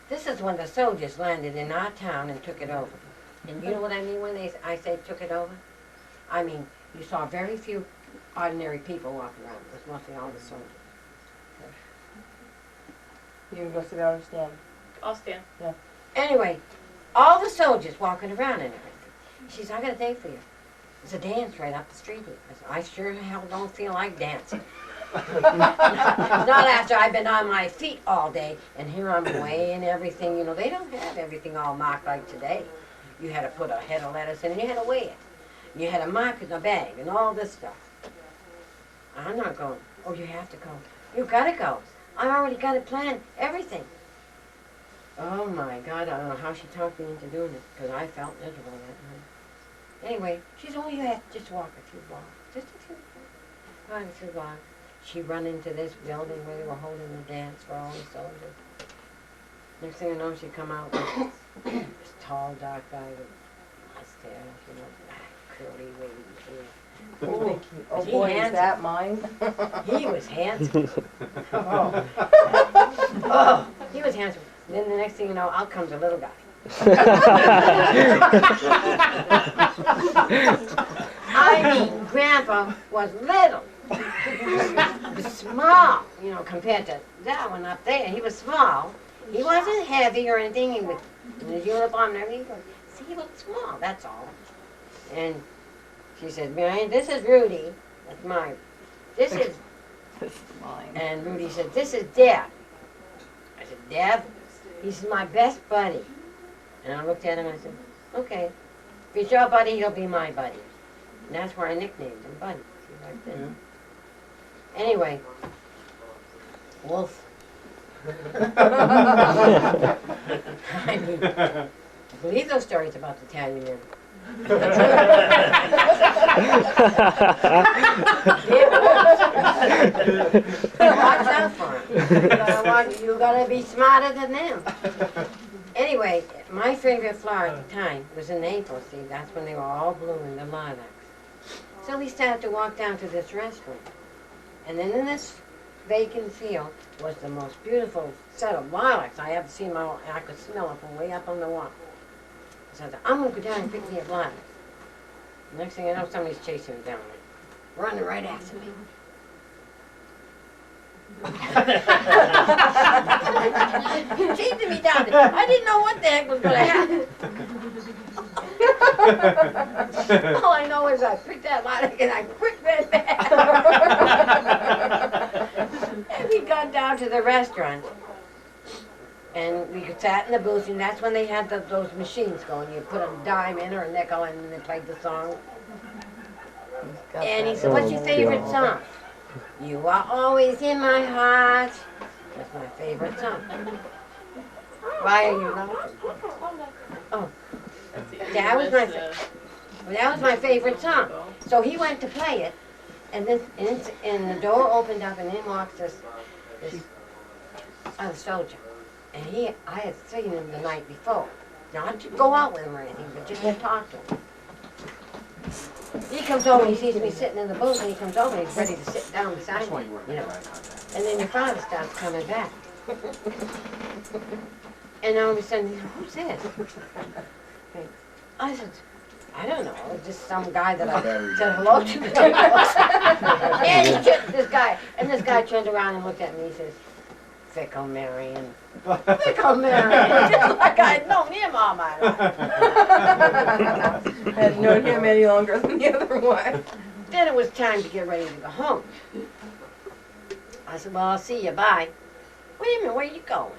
This is when the soldiers landed in our town and took it over. And you know what I mean when I say took it over? I mean, you saw very few ordinary people walking around. It was mostly all the soldiers. You can go sit down and stand. I'll stand. Anyway, all the soldiers walking around and everything. She said, I got a date for you. It's a dance right up the street here. I said, I sure hell don't feel like dancing. Not after I've been on my feet all day, and here I'm weighing everything. You know, they don't have everything all marked like today. You had to put a head of lettuce in, and you had to weigh it. You had to mark it in a bag, and all this stuff. I'm not going. Oh, you have to go. You gotta go. I already got it planned, everything. Oh my God, I don't know how she talked me into doing it, because I felt miserable that night. Anyway, she said, oh, you have to just walk a few blocks. Just a few blocks. Walk a few blocks. She run into this building where they were holding the dance for all the soldiers. Next thing I know, she come out with this tall, dark guy with mustache, you know, curly, wavy hair. Oh, oh He boy, is handsome. that mine? He was handsome. Oh. Oh, he was handsome. Then the next thing you know, out comes a little guy. I mean, Grandpa was little. Small, you know, compared to that one up there. He was small. He wasn't heavy or anything. He was in his uniform and everything. See, he looked small, that's all. And she said, Marion, this is Rudy. That's mine. This is mine. And Rudy said, this is Deb. I said, Deb? He's my best buddy. And I looked at him and I said, okay. If he's your buddy, he'll be my buddy. And that's where I nicknamed him Buddy. See, right there. Anyway, Wolf. I mean, believe those stories about the Italian men. Watch out for them. You gotta be smarter than them. Anyway, my favorite flower at the time was in April. See, that's when they were all blooming, the lilacs. So we started to walk down to this restaurant. And then in this vacant field was the most beautiful set of lilacs I ever seen. I could smell it from way up on the wall. So I said, I'm going to go down and pick me a lilac. Next thing I know, somebody's chasing me down there, running right after me. Chasing me down there. I didn't know what the heck was going to happen. All I know is I picked that lilac and I quick ran back. And we got down to the restaurant. And we sat in the booth, and that's when they had those machines going. You put a dime in or a nickel, and then they played the song. And he said, what's your favorite song? You are always in my heart. That's my favorite song. Why are you laughing? Oh, that was my favorite song. So he went to play it, and then and the door opened up, and in walks this soldier. And I had seen him the night before. Not to go out with him or anything, but just to talk to him. He comes over and he sees me sitting in the booth, and he comes over and he's ready to sit down beside me, you know. And then your father starts coming back. And all of a sudden, he said, who's this? I said, I don't know, it's just some guy that I said hello to. And this guy turned around and looked at me, he says, Fickle Marion. Fickle Marion. Just like I'd known him all my life. I hadn't known him any longer than the other one. Then it was time to get ready to go home. I said, well, I'll see you, bye. Wait a minute, where are you going?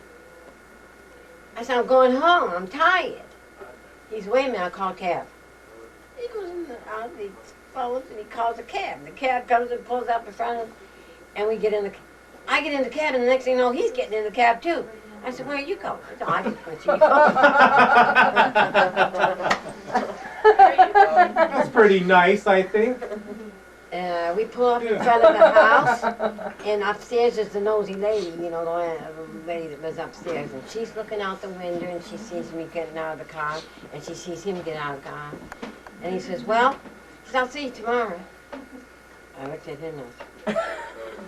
I said, I'm going home, I'm tired. He said, wait a minute, I'll call a cab. He goes in the house, he follows, and he calls a cab. The cab comes and pulls up in front of him, and we get in the I get in the cab, and the next thing you know, he's getting in the cab too. I said, where are you going? I said, I just want you to go. That's pretty nice, I think. We pull up in front of the house, and upstairs is the nosy lady, you know, the lady that lives upstairs. And she's looking out the window, and she sees me getting out of the car, and she sees him get out of the car. And he says, well, I'll see you tomorrow. I looked at him and I said,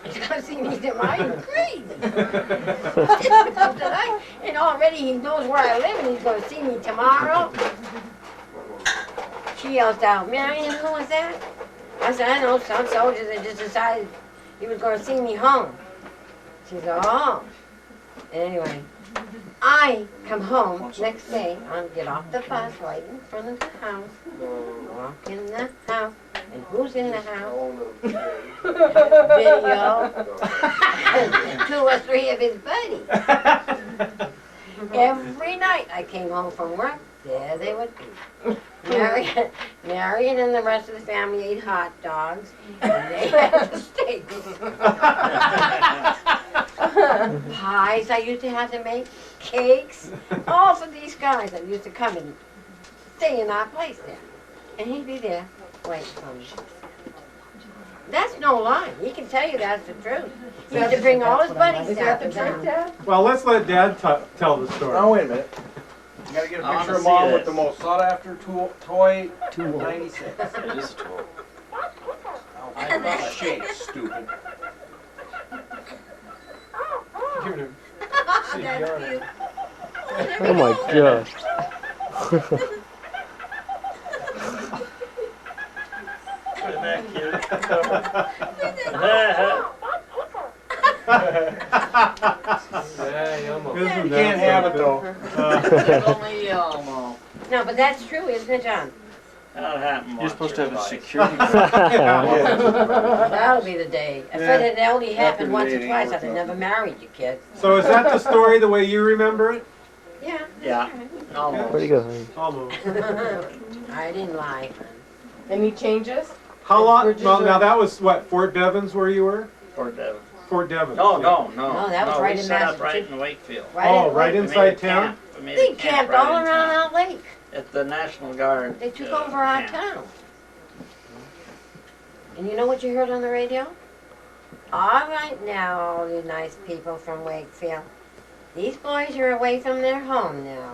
he's gonna see me tomorrow, you're crazy. And already he knows where I live and he's gonna see me tomorrow. She yells out, Marion, who was that? I said, I know, some soldier that just decided he was gonna see me home. She said, oh. Anyway, I come home next day, I get off the bus right in front of the house, walk in the house, and who's in the house? Video. 2 or 3 of his buddies. Every night I came home from work, there they would be. Marion and the rest of the family ate hot dogs, and they had the steaks. Pies I used to have to make, cakes, all for these guys that used to come and stay in our place there. And he'd be there waiting for me. That's no lie. He can tell you that's the truth. He used to bring all his buddies Is down. that the truth, Dad? Well, let's let Dad tell the story. Oh, wait a minute. You gotta get a I picture wanna of Mom see with the this. most sought after toy 96. It is a tool. Oh, shit, stupid. That's cute. Oh my gosh. Isn't that cute? Yeah, you almost. Isn't You that can't have it something? though. Only Elmo. No, but that's true, isn't it, John? That'll happen You're once supposed or to have a twice. security. That'll be the day. If it had only happened once or the twice, day I'd have never married you, kid. So is that the story the way you remember it? Yeah. Yeah, almost. Where'd he go, honey? Almost. I didn't lie. Any changes? How long? We're just Well, now doing- that was what, Fort Devens where you were? Fort Devens. Fort Devens. No, yeah. no. No, that was right we in set up right Massachusetts. in Wakefield. Oh, right We made inside a town? camp. We made They a camp camped right all in around town. our lake. At the National Guard. They took over our camp. town. And you know what you heard on the radio? All right now, all you nice people from Wakefield. These boys are away from their home now.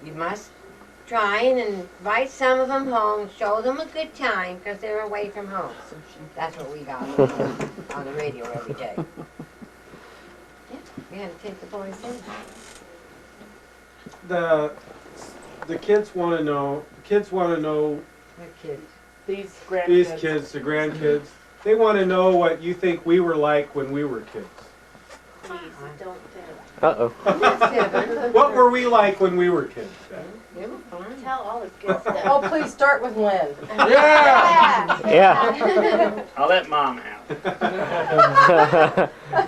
You must try and invite some of them home, show them a good time, because they're away from home. That's what we got on the radio every day. Yeah, we had to take the boys in. The kids want to know. Kids want to know. They're kids. These grandkids. These kids, the grandkids, they want to know what you think we were like when we were kids. Please, don't Uh-oh. What were we like when we were kids? Dad? They were fine. tell all the good stuff. Oh, please start with Lynn. Yeah! Yeah. I'll let Mom have it.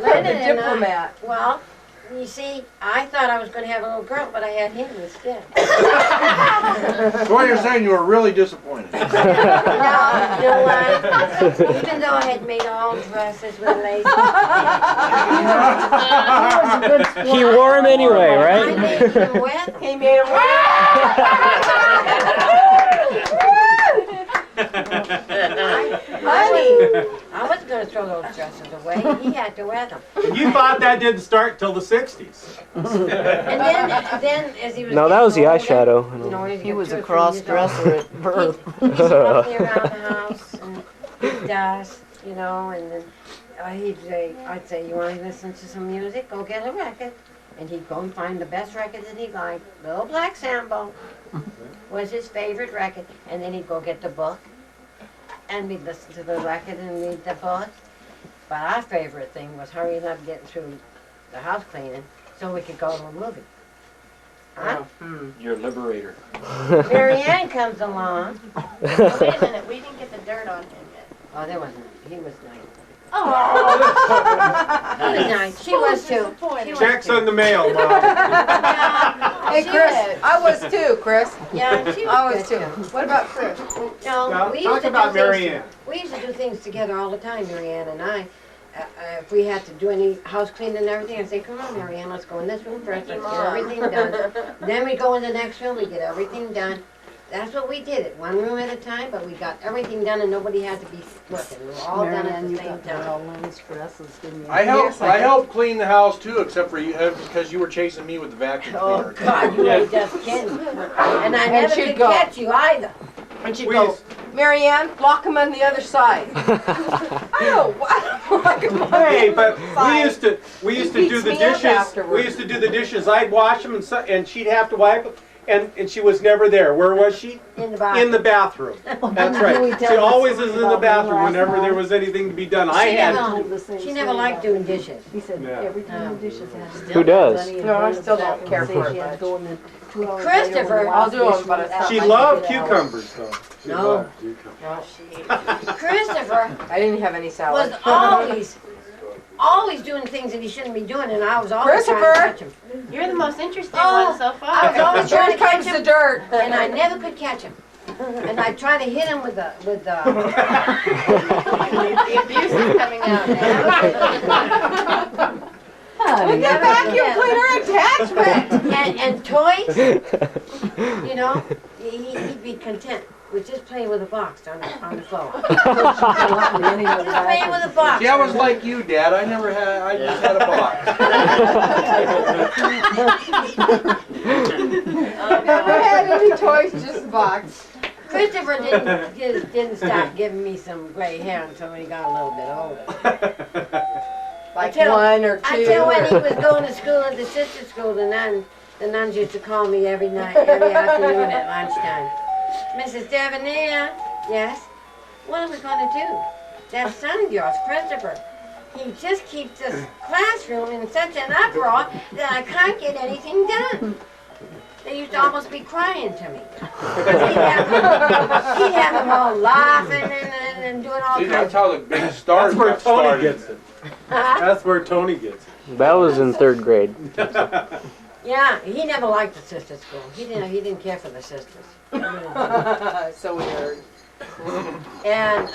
Lennon The and diplomat. Well, you see, I thought I was going to have a little girl, but I had him instead. So you're saying you were really disappointed? No, you know what? Even though I had made all dresses with lace. He wore him anyway, I right? made him wet. He made him I wasn't going to throw those dresses away. He had to wear them. And you thought that didn't start till the 60s. And then as he was No, that was the getting older, eyeshadow. you know, He was a a cross-dresser at birth. He'd walk me around the house and dust, you know, and then I'd say, you want to listen to some music? Go get a record. And he'd go and find the best record that he liked. Little Black Sambo was his favorite record. And then he'd go get the book. And we'd listen to the record and read the book. But our favorite thing was hurrying up getting through the house cleaning so we could go to a movie. Huh? You're a liberator. Mary Ann comes along. Oh, wait a minute, we didn't get the dirt on him yet. Oh, there wasn't. He was nice. Oh, He was nice. She was too. She was Checks too. on the mail, Mom. Hey, She Chris. was. I was too, Chris. Yeah, she I was was good too. too. What about Chris? No, Now, we used talk to about do Mary things. Ann. We used to do things together all the time, Mary Ann and I. If we had to do any house cleaning and everything, I'd say, come on, Mary Ann, let's go in this room first, let's get everything done. Then we go in the next room, we get everything done. That's what we did, it one room at a time, but we got everything done and nobody had to be working. We were all done at Marianne, the you same got all time. Lynn's dresses, didn't you? I helped clean the house too, except for you, because you were chasing me with the vacuum Oh, cleaner. God, you ain't just kidding. And I never she'd could go. catch you either. And she'd We go, used- Mary Ann, block him on the other side. I don't block him on Hey, the but other side. we used to He do beats the me up dishes. afterwards. We used to do the dishes. I'd wash them and she'd have to wipe them. And she was never there. Where was she? In the bathroom. In the bathroom. That's right. She always is in the bathroom whenever there was anything to be done. I had to. She never liked doing dishes. He said Yeah. every time the dishes had to Who does? No, I still don't care for it She had to much. go in and 2 hours Christopher, later when the I'll last do 'em, dish but was it's out, not She I loved took it out. cucumbers though. She No. loved cucumbers. No, she. Christopher I didn't have any salad. was always always doing things that he shouldn't be doing, and I was always trying to catch him. You're the most interesting Oh, one so I far. was always trying to Here catch comes the him, dirt. and I never could catch him. And I try to hit him with the The abuse is coming out now. With the vacuum cleaner attachment. and toys, you know, he'd be content with just playing with a box on the floor. Just playing with a box. See, I was like you, Dad. I just had a box. Never had any toys, just a box. Christopher didn't start giving me some gray hair until he got a little bit older. Like Until- 1 or 2. Until when he was going to school at the sister school, the nuns used to call me every afternoon at lunchtime. Mrs. Devenere, yes? What are we going to do? That son of yours, Christopher, he just keeps this classroom in such an uproar that I can't get anything done. They used to almost be crying to me. He'd have them all laughing and doing all See, kinds that's how the big stars That's where got Tony started. gets it. Huh? That's where Tony gets it. That was in 3rd grade. Yeah, he never liked the sister school. He didn't care for the sisters. So weird. And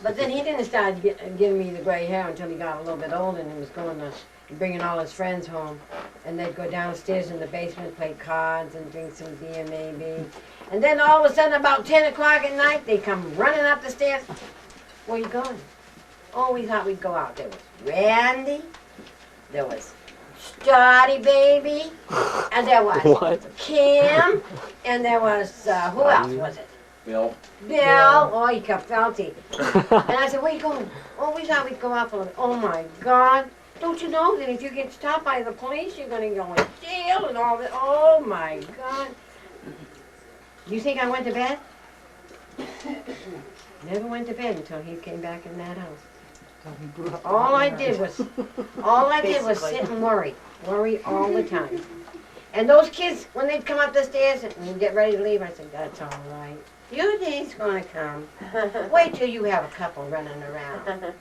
but then he didn't start giving me the gray hair until he got a little bit older and he was going to bringing all his friends home, and they'd go downstairs in the basement, play cards and drink some beer maybe. And then all of a sudden, about 10 o'clock at night, they come running up the stairs. Where you going? Oh, we thought we'd go out. There was Randy, there was Scotty baby, and there was What? Kim, and there was who else was it? Bill. Bill. Oh, he kept felty. And I said, where you going? Oh, we thought we'd go out for a Oh my God. Don't you know that if you get stopped by the police, you're going to go in jail and all that? Oh my God. You think I went to bed? Never went to bed until he came back in that house. All I did was sit and worry all the time. And those kids, when they'd come up the stairs and get ready to leave, I said, that's all right. Your day's gonna come. Wait till you have a couple running around.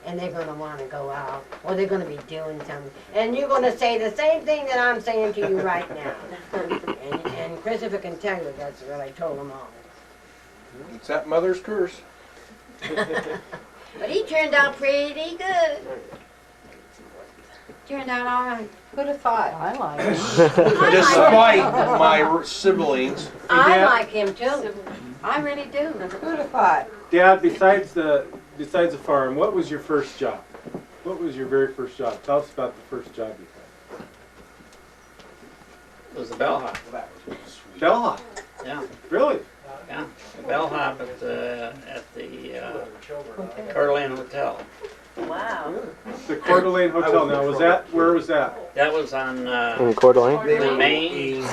And they're gonna wanna go out, or they're gonna be doing something. And you're gonna say the same thing that I'm saying to you right now. And Christopher can tell you that's what I told them all. It's that mother's curse. But he turned out pretty good. Turned out all right. Who'd have thought? I like it. Despite my siblings. I like him too. I really do. Who'd have thought? Dad, besides the farm, what was your first job? What was your very first job? Tell us about the first job you had. It was the bellhop. Bellhop. Yeah, Really? yeah. The bellhop at the Coeur d'Alene Hotel. Wow. The Coeur d'Alene Hotel. Now, where was that? That was on In Coeur d'Alene? Main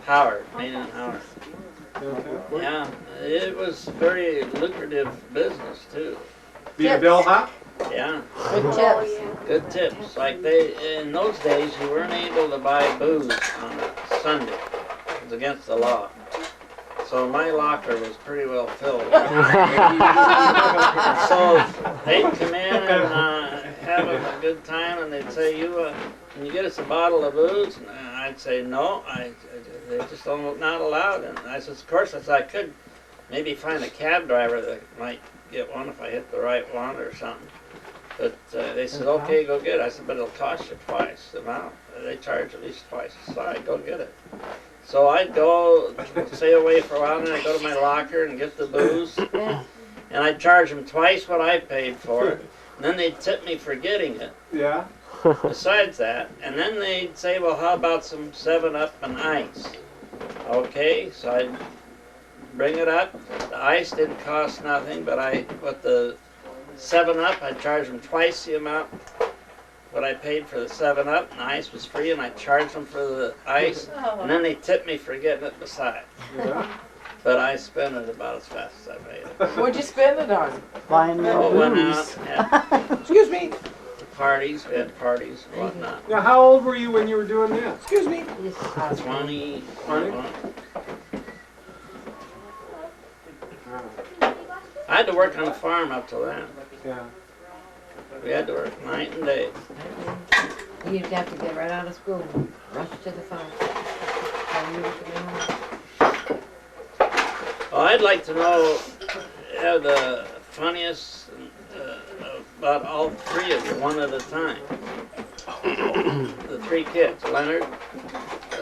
Howard. Main and Howard. Yeah, it was very lucrative business too. Being a bellhop? Yeah, Good tips. good tips. Like in those days, you weren't able to buy booze on a Sunday. It was against the law. So my locker was pretty well filled. So they'd come in and have a good time, and they'd say, "Can you get us a bottle of booze?" And I'd say, "No, they just not allowed." And I said, "Of course, I could maybe find a cab driver that might get one if I hit the right one or something." But they said, "Okay, go get it." I said, "But it'll cost you twice the amount. They charge at least twice the size. Go get it." So I'd go, stay away for a while, and then I'd go to my locker and get the booze. And I'd charge them twice what I paid for it. And then they'd tip me for getting it. Yeah. Besides that, and then they'd say, "Well, how about some 7-Up and ice?" Okay, so I'd bring it up. The ice didn't cost nothing, but with the 7-Up, I'd charge them twice the amount what I paid for the 7-Up, and the ice was free, and I charged them for the ice, and then they tipped me for getting it besides. Yeah. But I spent it about as fast as I made it. What'd you spend it on? Buying Oh, more went out, booze. had Excuse me. parties, we had parties and whatnot. Now, how old were you when you were doing that? Excuse me. 20, 21. I I had to work on the farm up till then. Yeah. We had to work night and day. You used to have to get right out of school, rush to the farm. And you used to go home. Well, I'd like to know the funniest about all three of you, one at a time. The three kids, Leonard,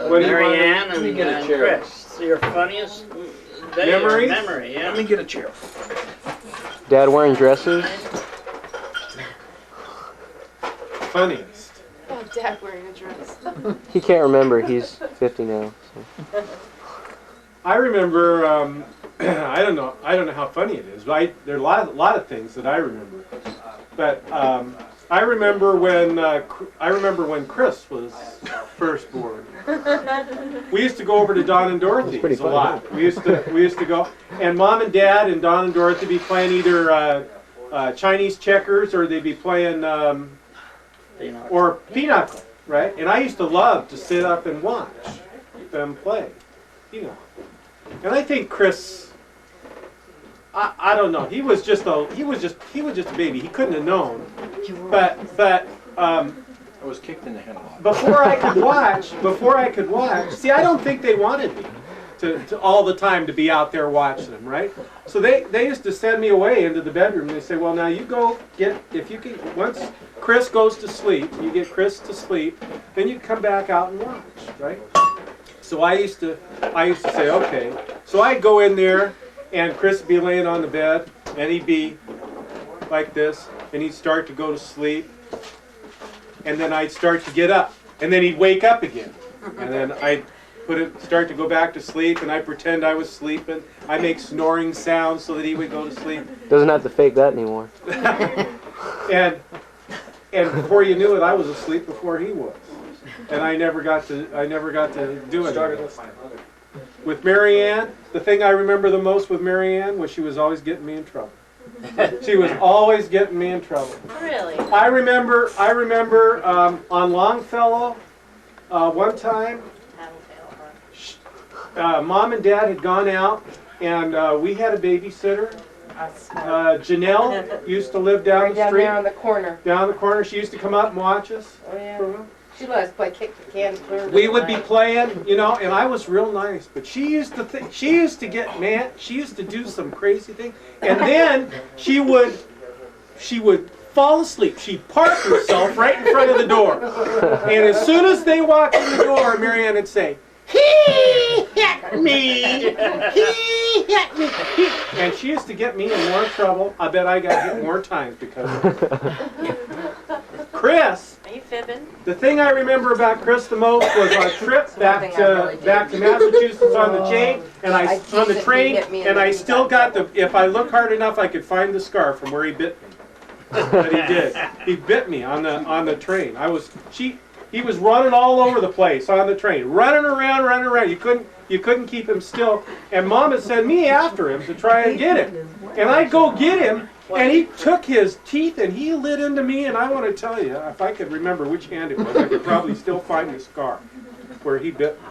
Mary Ann, and Chris. Your funniest day or memory, yeah. Let me get a chair. Dad wearing dresses. Funniest. Oh, Dad wearing a dress. He can't remember. He's 50 now. So. I remember. I don't know how funny it is, but there are a lot of things that I remember. But I remember when Chris was first born. We used to go over to Don and Dorothy's a lot. We used to go, and Mom and Dad and Don and Dorothy be playing either Chinese checkers or they'd be playing or pinochle, right? And I used to love to sit up and watch them play pinochle. And I think Chris. I don't know. He was just a baby. He couldn't have known. But I was kicked in the head a lot. before I could watch. See, I don't think they wanted me to all the time to be out there watching them, right? So they used to send me away into the bedroom. And they say, well, now you go if you can, once Chris goes to sleep, you get Chris to sleep, then you come back out and watch, right? So I used to say, okay. So I'd go in there. And Chris would be laying on the bed, and he'd be like this, and he'd start to go to sleep, and then I'd start to get up, and then he'd wake up again, and then I'd start to go back to sleep, and I pretend I was sleeping. I make snoring sounds so that he would go to sleep. Doesn't have to fake that anymore. and before you knew it, I was asleep before he was, and I never got to do it. Started with my mother. With Mary Ann, the thing I remember the most with Mary Ann was she was always getting me in trouble. She was always getting me in trouble. Really? I remember on Longfellow one time, Mom and Dad had gone out and we had a babysitter. Janelle used to live down the street. Down there on the corner. Down the corner. She used to come up and watch us. Oh, yeah. She let us play kick the can clear. We would be playing, and I was real nice. But she used to get mad. She used to do some crazy thing, and then she would fall asleep. She'd park herself right in front of the door, and as soon as they walked in the door, Marianne would say, "He hit me! He hit me!" And she used to get me in more trouble. I bet I got hit more times because of it. Chris. Are you fibbing? The thing I remember about Chris the most was our trip back to Massachusetts on the chain, and on the train, and I still got the. If I look hard enough, I could find the scar from where he bit me. But he did. He bit me on the train. He was running all over the place on the train, running around. You couldn't keep him still. And Mom had sent me after him to try and get him. And I'd go get him. And he took his teeth and he lit into me, and I want to tell you, if I could remember which hand it was, I could probably still find the scar where he bit me.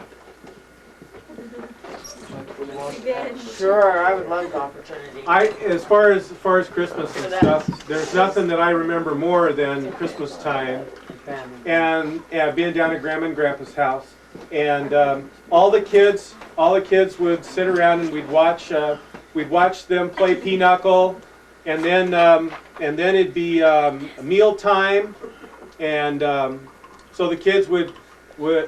Sure, I would love the opportunity. As far as Christmas and stuff, there's nothing that I remember more than Christmas time and being down at Grandma and Grandpa's house, and all the kids would sit around and we'd watch them play pinochle. And then it'd be meal time, and so the kids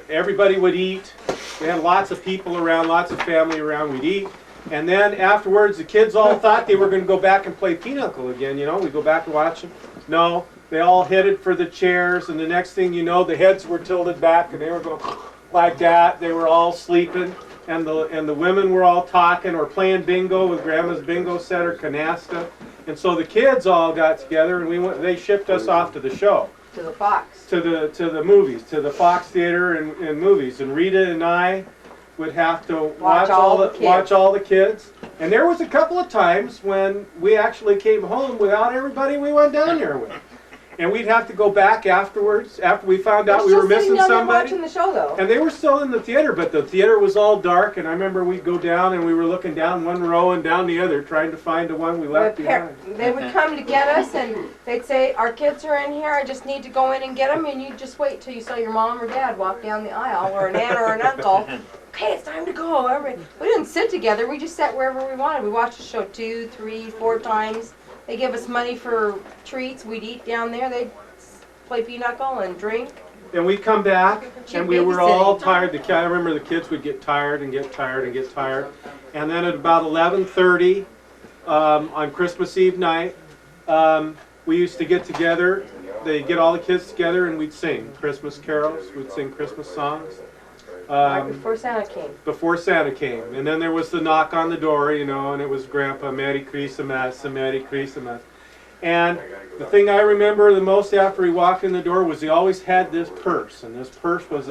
everybody would eat. We had lots of people around, lots of family around. We'd eat, and then afterwards, the kids all thought they were going to go back and play pinochle again. We'd go back and watch them. No, they all headed for the chairs, and the next thing you know, the heads were tilted back, and they were going like that. They were all sleeping. And the women were all talking or playing bingo with Grandma's bingo set or canasta. And so the kids all got together and they shipped us off to the show. To the Fox. To the movies, to the Fox Theater and movies. And Rita and I would have to watch all the kids. And there was a couple of times when we actually came home without everybody we went down there with. And we'd have to go back afterwards, after we found out We're we still were sitting missing down there somebody. watching the show though. And they were still in the theater, but the theater was all dark, and I remember we'd go down and we were looking down one row and down the other, trying to find the one we left behind. They would come to get us and they'd say, our kids are in here, I just need to go in and get them, and you just wait till you saw your mom or dad walk down the aisle, or an aunt or an uncle. Okay, it's time to go. We didn't sit together, we just sat wherever we wanted. We watched the show 2, 3, 4 times. They give us money for treats, we'd eat down there, they'd play pinochle and drink. And we'd come back, Cheap and we were all babysitting. tired. I remember the kids would get tired and get tired and get tired. And then at about 11:30 on Christmas Eve night, we used to get together. They'd get all the kids together and we'd sing Christmas carols. We'd sing Christmas songs. Right before Santa came. Before Santa came. And then there was the knock on the door, you know, and it was Grandpa, Merry Christmas, Merry Christmas. And the thing I remember the most after he walked in the door was he always had this purse. And this purse was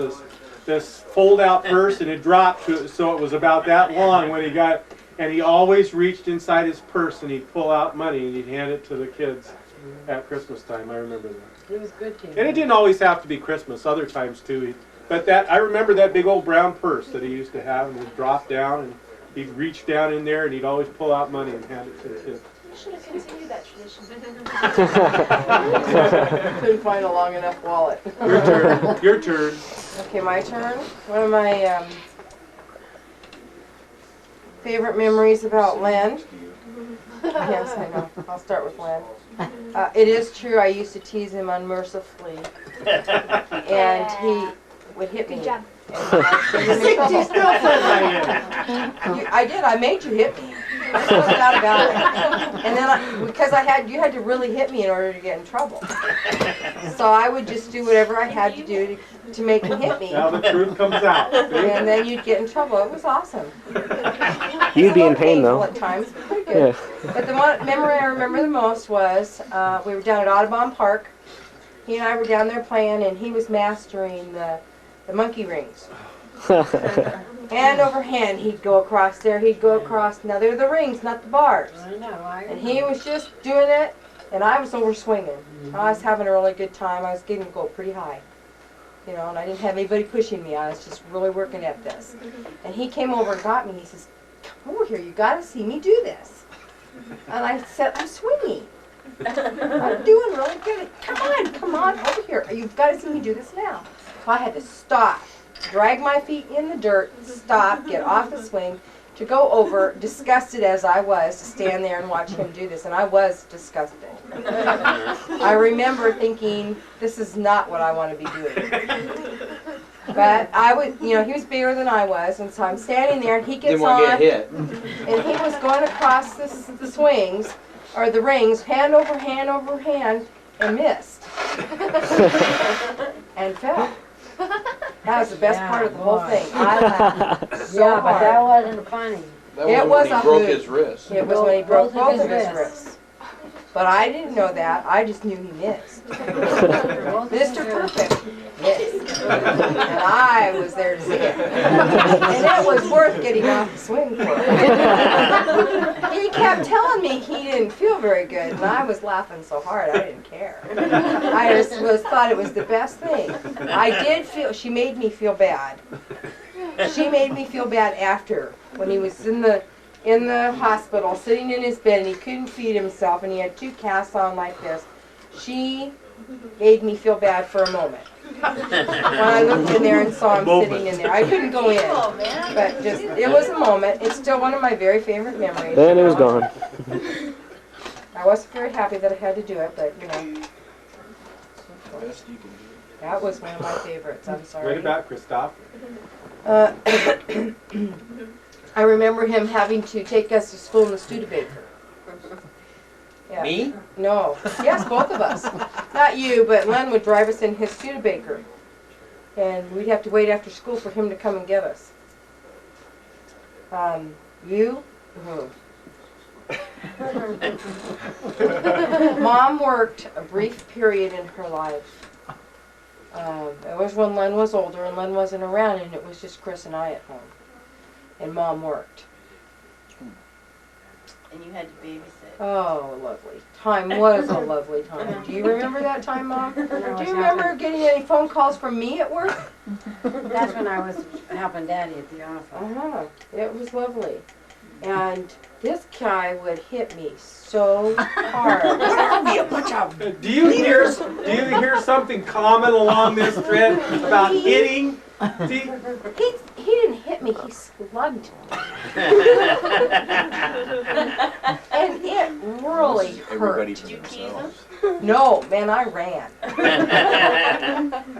this fold-out purse, and it dropped to, so it was about that long when he got, and he always reached inside his purse and he'd pull out money and he'd hand it to the kids at Christmas time. I remember that. It was good to you. And it didn't always have to be Christmas, other times too. But that, I remember that big old brown purse that he used to have, and he'd drop down and he'd reach down in there and he'd always pull out money and hand it to the kids. You should have continued that tradition. Couldn't find a long enough wallet. Your turn. Your turn. Okay, my turn. One of my favorite memories about Len. Yes, I know. I'll start with Len. It is true, I used to tease him unmercifully. And he would hit me. Good job. I did. I made you hit me. There's no doubt about it. And then, because you had to really hit me in order to get in trouble. So I would just do whatever I had to do to make him hit me. Now the truth comes out. And then you'd get in trouble. It was awesome. You'd be in pain though. At times, but pretty good. Yeah. But the one memory I remember the most was we were down at Audubon Park. He and I were down there playing, and he was mastering the monkey rings. Hand over hand, he'd go across there, he'd go across. Now they're the rings, not the bars. I know. And he was just doing it, and I was over swinging. I was having a really good time. I was getting to go pretty high. You know, and I didn't have anybody pushing me. I was just really working at this. And he came over and got me. He says, "Come over here. You got to see me do this." And I said, "I'm swinging. I'm doing really good. Come on, over here. You've got to see me do this now." So I had to stop, drag my feet in the dirt, stop, get off the swing, to go over, disgusted as I was, to stand there and watch him do this. And I was disgusted. I remember thinking, this is not what I want to be doing. But I would, you know, he was bigger than I was, and so I'm standing there, and he gets Didn't on, want to get hit. and he was going across the swings, or the rings, hand over hand, and missed. And fell. That was the best part of the whole thing. I laughed so Yeah, but that hard. wasn't funny. That It was was when a he broke hoot. his wrist. It was when he broke Both of both of his his wrists. But I didn't know that. I just knew he missed. Mr. Perfect missed. And I was there to see it. And it was worth getting off the swing for. He kept telling me he didn't feel very good, and I was laughing so hard I didn't care. I just thought it was the best thing. I did feel, she made me feel bad. She made me feel bad after, when he was in the hospital, sitting in his bed, and he couldn't feed himself, and he had 2 casts on like this. She made me feel bad for a moment. When I looked in there and saw him sitting in there. I couldn't go in, but just, it was a moment. It's still one of my very favorite memories. Then it was gone. I wasn't very happy that I had to do it, but, you know. That was one of my favorites. I'm sorry. What about Christoph? I remember him having to take us to school in the Studebaker. Yeah. Me? No. Yes, both of us. Not you, but Len would drive us in his Studebaker. And we'd have to wait after school for him to come and get us. You? Mom worked a brief period in her life. It was when Len was older and Len wasn't around, and it was just Chris and I at home. And Mom worked. and you had to babysit. Oh, lovely. Time was a lovely time. Do you remember that time, Mom? Do you remember getting any phone calls from me at work? That's when I was helping Daddy at the office. Uh-huh. It was lovely. And this guy would hit me so hard. Be a bunch of Do you hear something common along this thread about hitting? See, He didn't hit me, he slugged me. And it really everybody hurt. for themselves. No, man, I ran.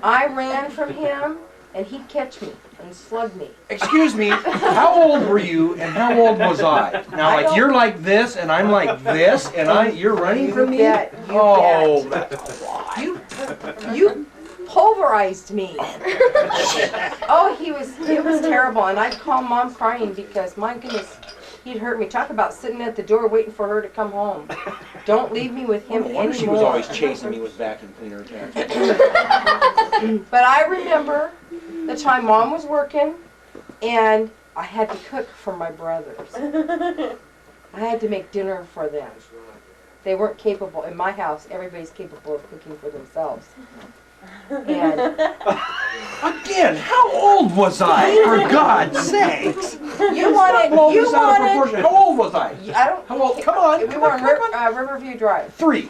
I ran from him, and he'd catch me and slug me. Excuse me, how old were you and how old was I? Now, I like, don't- you're like this and I'm like this and you're running You from me? bet, you Oh, bet. that's a lie. You pulverized me. Oh, it was terrible, and I'd call Mom crying because, my goodness, he'd hurt me. Talk about sitting at the door waiting for her to come home. Don't leave me with him No wonder anymore. she was always chasing me with vacuum cleaner attacks. But I remember the time Mom was working, and I had to cook for my brothers. I had to make dinner for them. They weren't capable. In my house, everybody's capable of cooking for themselves. And Again, how old was I, for God's sakes? you wanted. How old was I? I don't. How old? Come on, We come were on, on come on. Riverview Drive. 3.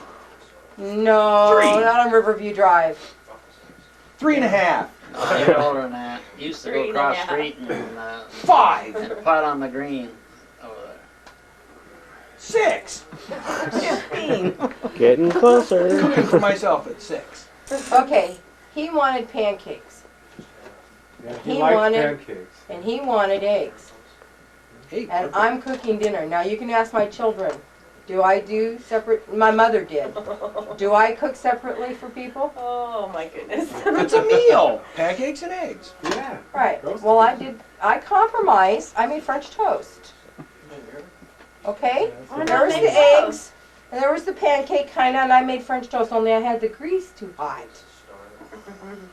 No, 3. not on Riverview Drive. 3.5. Oh, you're older than that. Used to go 3 and a across half. the street and 5. and putt on the green over there. 6. Getting closer. Cooking for myself at 6. Okay, he wanted pancakes, he He liked wanted- pancakes. and he wanted eggs. Hey, And I'm cooking dinner. Now you can ask my children. Do I do separate? My mother did. Do I cook separately for people? Oh my goodness. it's a meal. Pancakes and eggs. Yeah. Right. Roasted. Well, I did. I compromised. I made French toast. Okay. Oh, There no, was the maybe so. eggs, and there was the pancake kind of, and I made French toast. Only I had the grease too hot.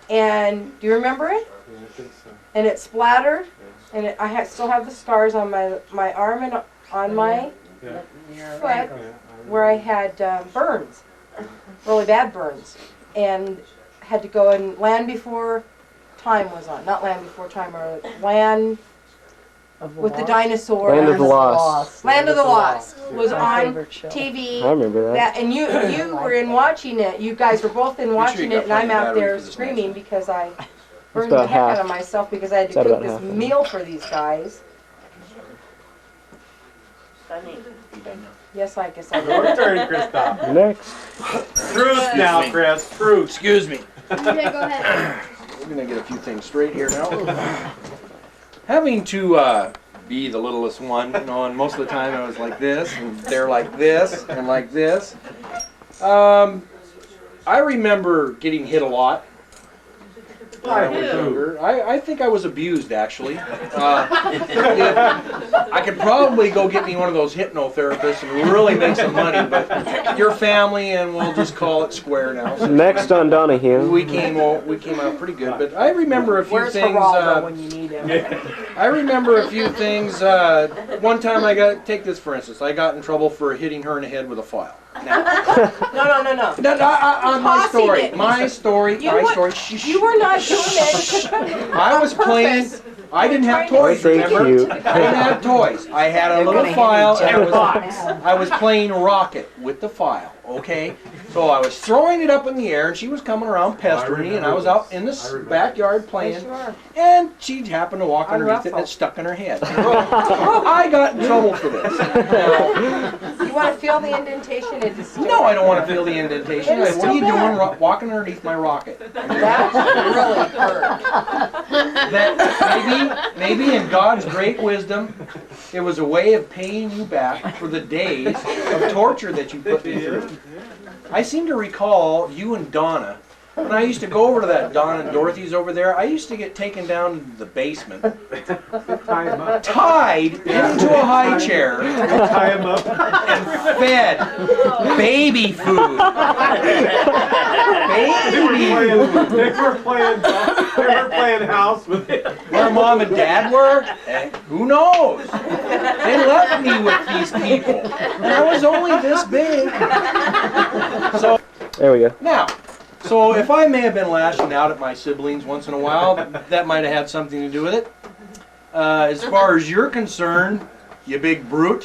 And do you remember it? Yeah, I think so. And it splattered, and still have the scars on my arm and on my Yeah. foot Yeah, where I had burns, really bad burns, and had to go and Land Before Time was on. Not Land Before Time, or Land with the dinosaur. Land of the Lost. Land of the Lost was My on favorite show. TV. I remember that. And you were in watching it. You guys were both in watching you it, got and I'm plenty of out there battery for this screaming next because I burned about the heck half. out of myself because I had to It's at cook about this half. meal for these guys. Funny. Yes, I guess I Your did. turn, Christoph. Next. Truth now, Chris. Truth. Excuse me. Okay, go ahead. We're gonna get a few things straight here now. Having to be the littlest one, you know, and most of the time I was like this, and they're like this, and like this. I remember getting hit a lot when I was younger. I think I was abused, actually. I could probably go get me one of those hypnotherapists and really make some money, but your family, and we'll just call it square now. So Next on Donahue. we came out pretty good, but I remember a few Where's things. Geraldo when you need him? I remember a few things. One time take this for instance. I got in trouble for hitting her in the head with a file. Now, No. on my Tossing story. it. My story. You My were- story. Shh, You were not doing that. I was playing. I didn't have toys, Thank remember? you. I didn't have toys. I had a You're little gonna file hit and each other. I was playing rocket with the file, okay? So I was throwing it up in the air and she was coming around pestering me and I was out in the backyard playing and she happened to walk underneath it and it stuck in her head. I got in trouble for this. You want to feel the indentation? It is No, I don't want to feel the indentation. It is What are you still doing there. walking underneath my rocket? That really hurt. That maybe in God's great wisdom, it was a way of paying you back for the days of torture that you put me through. I seem to recall you and Donna, when I used to go over to that Donna and Dorothy's over there, I used to get taken down into the basement, Tie him up. tied into a high chair, Tie him up. and fed baby food. Baby food. They were playing remember playing house with him. Where Mom and Dad were? Who knows? They left me with these people. And I was only this big. So, There we go. now, so if I may have been lashing out at my siblings once in a while, that might have had something to do with it. As far as you're concerned, you big brute.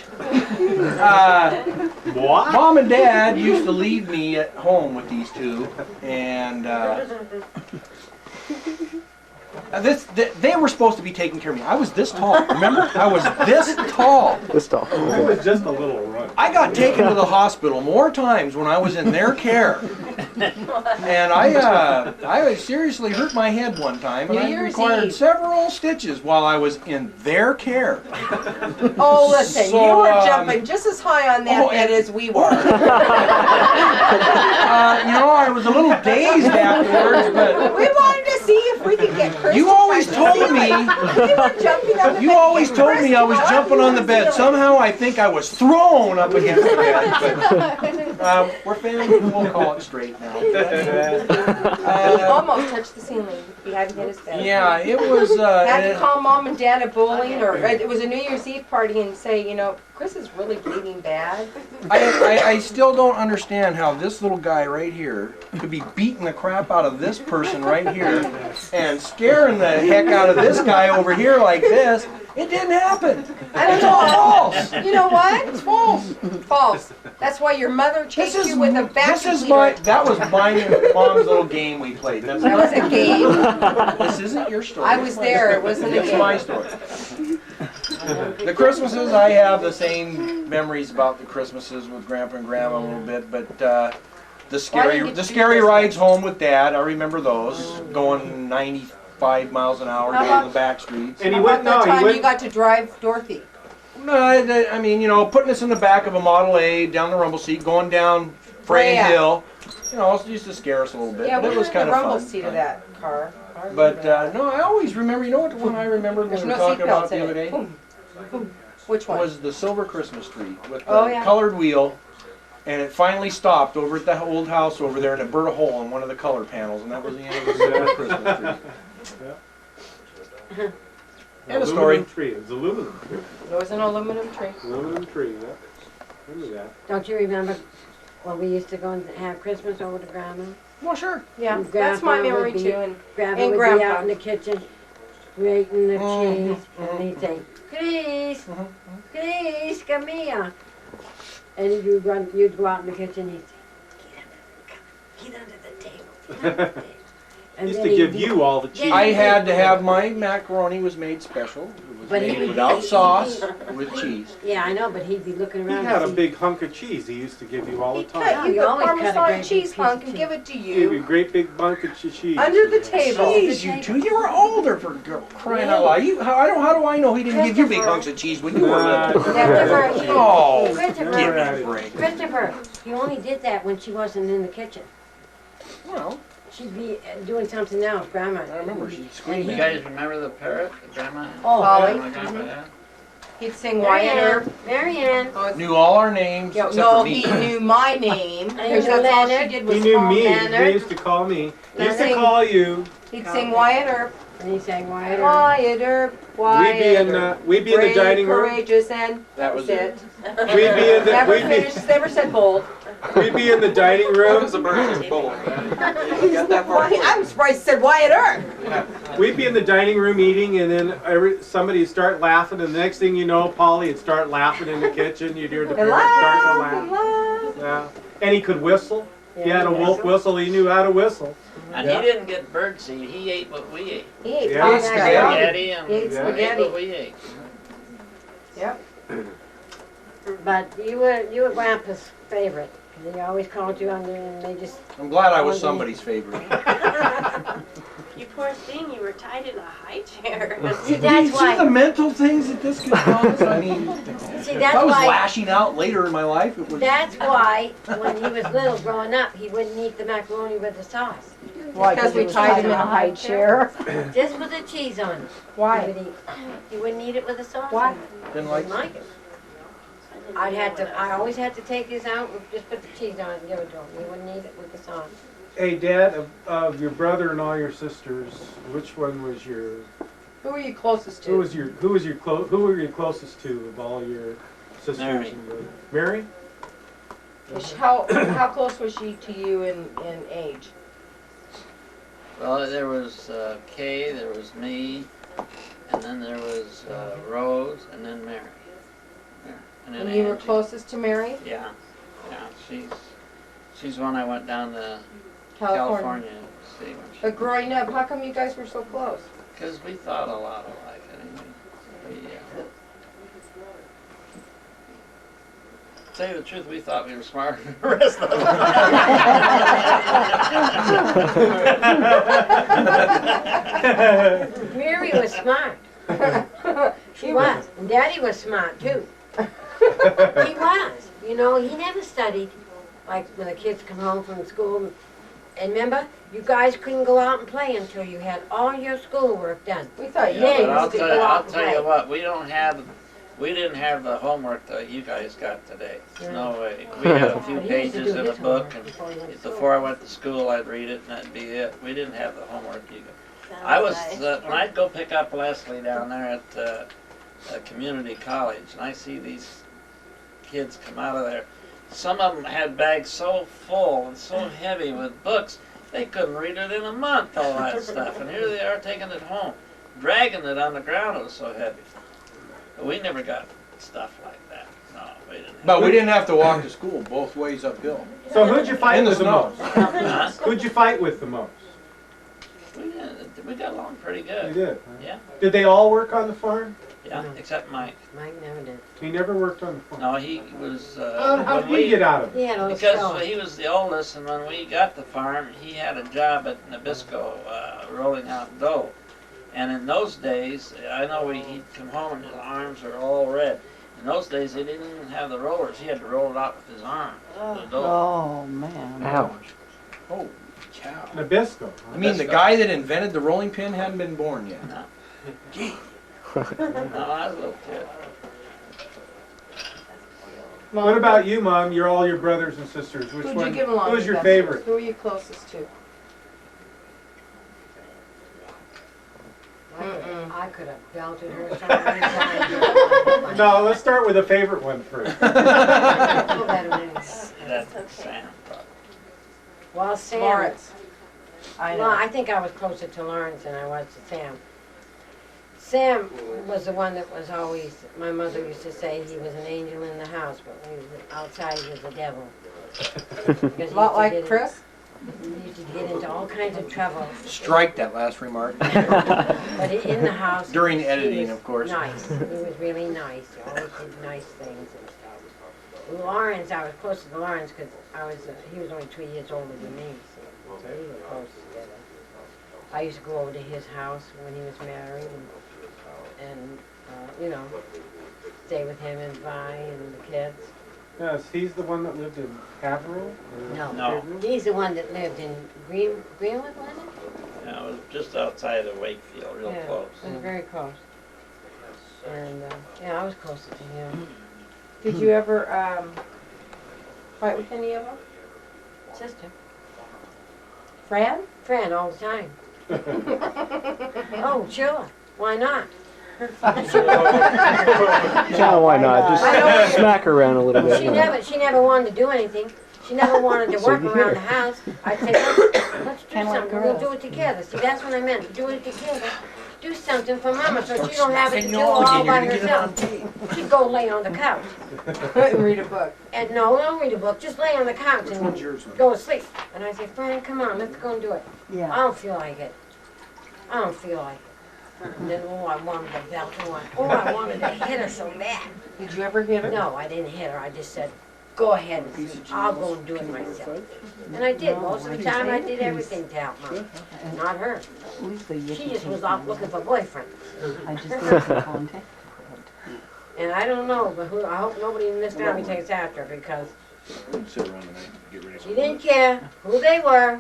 What? Mom and Dad used to leave me at home with these two, and they were supposed to be taking care of me. I was this tall, remember? I was this tall. This tall. I was just a little run. I got taken to the hospital more times when I was in their care. And I seriously hurt my head one time, and New I Year's required Eve. several stitches while I was in their care. Oh, listen, So, you were jumping just as high on that bed as we were. I was a little dazed afterwards, but We wanted to see if we could get Chris. you to always try to told see me. it. We were jumping on the You bed. always told Chris me I was got jumping on the bed. ceiling. Somehow I think I was thrown up against the bed. But we're family. We'll call it straight now. He almost touched the ceiling. He hadn't hit his bed. Yeah, it was. Had to call Mom and Dad at bowling, or it was a New Year's Eve party, and say, Chris is really bleeding bad. I still don't understand how this little guy right here could be beating the crap out of this person right here and scaring the heck out of this guy over here like this. It didn't happen. And It's all false. You know what? It's false. False. That's why your mother chased you with a vacuum cleaner. That was mine and Mom's little game we played. That was a game. This isn't your story. I was there. It wasn't a It's game. my story. The Christmases, I have the same memories about the Christmases with Grandpa and Grandma a little bit, but the scary rides home with Dad, I remember those, going 95 miles an hour down the back streets. And How about the time you got to drive Dorothy? No, I mean, putting us in the back of a Model A down the rumble seat, going down Frey Yeah. Hill, it used to scare us a little bit. Yeah, but we it were was in kind the of rumble fun. seat of that car. I But remember that. no, I always remember. You know what one I remembered There's when we no were talking about seatbelts the in other it. day? Boom. Boom. Which one? Was the silver Christmas tree with the Oh, yeah. colored wheel, and it finally stopped over at the old house over there, and it burnt a hole in one of the color panels, and that was the end of the silver Christmas tree. End of story. Aluminum tree. It was aluminum tree. It was an aluminum tree. Aluminum tree. Yeah. Remember that? Don't you remember when we used to go and have Christmas over to Grandma? Well, sure. Yeah, And that's my Grandpa memory would be- too. And Grandpa And would be Grandpa. out in the kitchen grating the cheese, and he'd say, Chris, Chris, come here. And you'd go out in the kitchen, he'd say, get under the table, get under the table. And Used then to give he'd- you all the cheese. I had to have my macaroni was made special. It was But he made would- without sauce, with cheese. Yeah, I know, but he'd be looking He around. had to a see- big hunk of cheese he used to give you all the he time. cut you You the always cut a Parmesan great big cheese piece hunk of and cheese. give it to Gave you a you great big bunch of cheese. under the table. Jeez, you two, you were older for crying out loud. How do I know he didn't give you big hunks of cheese when you were little? Christopher, Oh, Christopher, give me a break. Christopher, you only did that when she wasn't in the kitchen. Well, She'd be doing something else, Grandma. I remember she'd You scream. guys remember the parrot that Grandma had? Oh, Holly. My grandpa had? He'd sing Wyatt Earp. Marianne. Knew all our names Yeah, except no, for me. he knew my name because knew that's all she Leonard. did He was knew call me. Leonard. He used to call me. He used to Leonard. call you. He'd sing Wyatt Earp. And he sang Wyatt Earp. Wyatt Earp. We'd be Wyatt in Earp. we'd be in the Brave, dining room. courageous, and That was it. We'd be in the never we'd finished. Never said bold. be in the dining room. a birthday bowl. You got that far? I'm surprised he said Wyatt Earp. We'd be in the dining room eating, and then somebody would start laughing, and the next thing you know, Polly would start laughing in the kitchen. You'd hear the And parents start to laugh and laugh. laugh. Yeah. And he could whistle. He had a wolf whistle. He knew how to whistle. And Yeah. he didn't get birdseed, he ate what we ate. He ate Yeah. Tom's Spaghetti. spaghetti. Spaghetti and He ate ate spaghetti. what we ate. Yep. But you were Grandpa's favorite. 'Cause he always called you under and they just... I'm glad I was somebody's favorite. You poor thing, you were tied in a high chair. See, Do that's you see the why... mental things that this could cause? I mean, See, if that's I was why... lashing out later in my life, it was. That's why, when he was little, growing up, he wouldn't eat the macaroni with the sauce. Why? Because we he was tied him in a high chair. Just with the cheese on it. He Why? would eat. He wouldn't eat it with the sauce Why? on it. Didn't He like. didn't like it. I always had to take his out and just put the cheese on it and give it to him. He wouldn't eat it with the sauce. Hey, Dad, of your brother and all your sisters, which one was your? Who are you closest to? Who were you closest to of all your sisters Mary. and brothers? Mary? How close was she to you in age? Well, there was Kay, there was me, and then there was Rose, and then Mary. And then And you were Angie. closest to Mary? Yeah, she's one I went down to California. to see when she. But growing up, how come you guys were so close? Because we thought a lot alike. To tell you the truth, we thought we were smarter than the rest of them. Mary was smart. She was. And Daddy was smart too. He was. You know, he never studied. Like when the kids come home from school. And remember, you guys couldn't go out and play until you had all your schoolwork done. We thought Yeah, then but you could go out I'll and tell play. you what, we didn't have the homework that you guys got today. There's no way. We had a few He used to pages do in a his book, homework and before he went to before I went to school, I'd read it, and that'd be it. We didn't have the homework you got. I was when I'd go pick up Leslie down there at community college, and I see these kids come out of there. Some of them had bags so full and so heavy with books, they couldn't read it in a month, all that stuff. And here they are taking it home, dragging it on the ground, it was so heavy. But we never got stuff like that. No, we didn't. But we didn't have to walk to school both ways uphill. So who'd you fight In the with the snow. most? Huh? Who'd you fight with the most? We got along pretty good. You did. Huh? Yeah, Did they all work on the farm? yeah, except Mike. Mike never did. He never worked on the farm. No, he was. How when did he get out of He it? had a little Because straw. he was the oldest, and when we got the farm, he had a job at Nabisco rolling out dough. And in those days, I know he'd come home and his arms are all red. In those days, they didn't even have the rollers. He had to roll it out with his arm. The dough. Oh, man. Ouch. Holy cow. Nabisco. I mean, the guy that invented the rolling pin hadn't been born yet. No. Gee. No, I was a little kid. Mom, What about you, Mom? You're all your brothers and sisters. Which Who'd one? you get along Who's with your best? favorite? Who are you closest to? I could have belted her so many times. No, let's start with a favorite one first. That's Sam. Well, Sam. Lawrence. I know. Well, I think I was closer to Lawrence than I was to Sam. Sam was the one that was always, my mother used to say he was an angel in the house, but when he was outside he was the devil. Because A lot like Chris? He used to get into all kinds of trouble. Strike that last remark. But in the house. During he editing, was of course. Nice. He was really nice. He always did nice things and stuff. Lawrence, I was closer to Lawrence because he was only 2 years older than me. So we were close together. I used to go over to his house when he was married and you know, stay with him and Vi and the kids. Yes, he's the one that lived in Haverhill? No. No. He's the one that lived in Greenwood, wasn't it? Yeah, it was just outside of Wakefield, real Yeah, close. it was very close. And yeah, I was closer to him. Did you ever fight with any of them? Sister. Fran? Fran all the time. Oh, sure. Why not? Yeah, why not? Just smack her around a little bit. She never wanted to do anything. She never wanted to So work you around hit the her. house. I'd say, let's do Kinda like something. We'll girls. do it together. See, that's what I meant. Do it together. Do something for Mama so she don't have it to do all by herself. She'd go lay on the couch. And read a book. And no, don't read a book. Just lay on the couch and go to sleep. And I say, Fran, come on, let's go and do it. I Yeah. don't feel like it. I don't feel like it. And then, oh, I wanted to belt her. Oh, I wanted to hit her so bad. Did you ever hit her? No, I didn't hit her. I just said, go ahead and sleep. I'll go and do it myself. And I did. Most of the time, I did everything to help Mom. Not her. She just was off looking for boyfriends. I just lost the contact. And I don't know, but I hope nobody in this family takes after her because Sit around tonight and get ready. she didn't care who they were.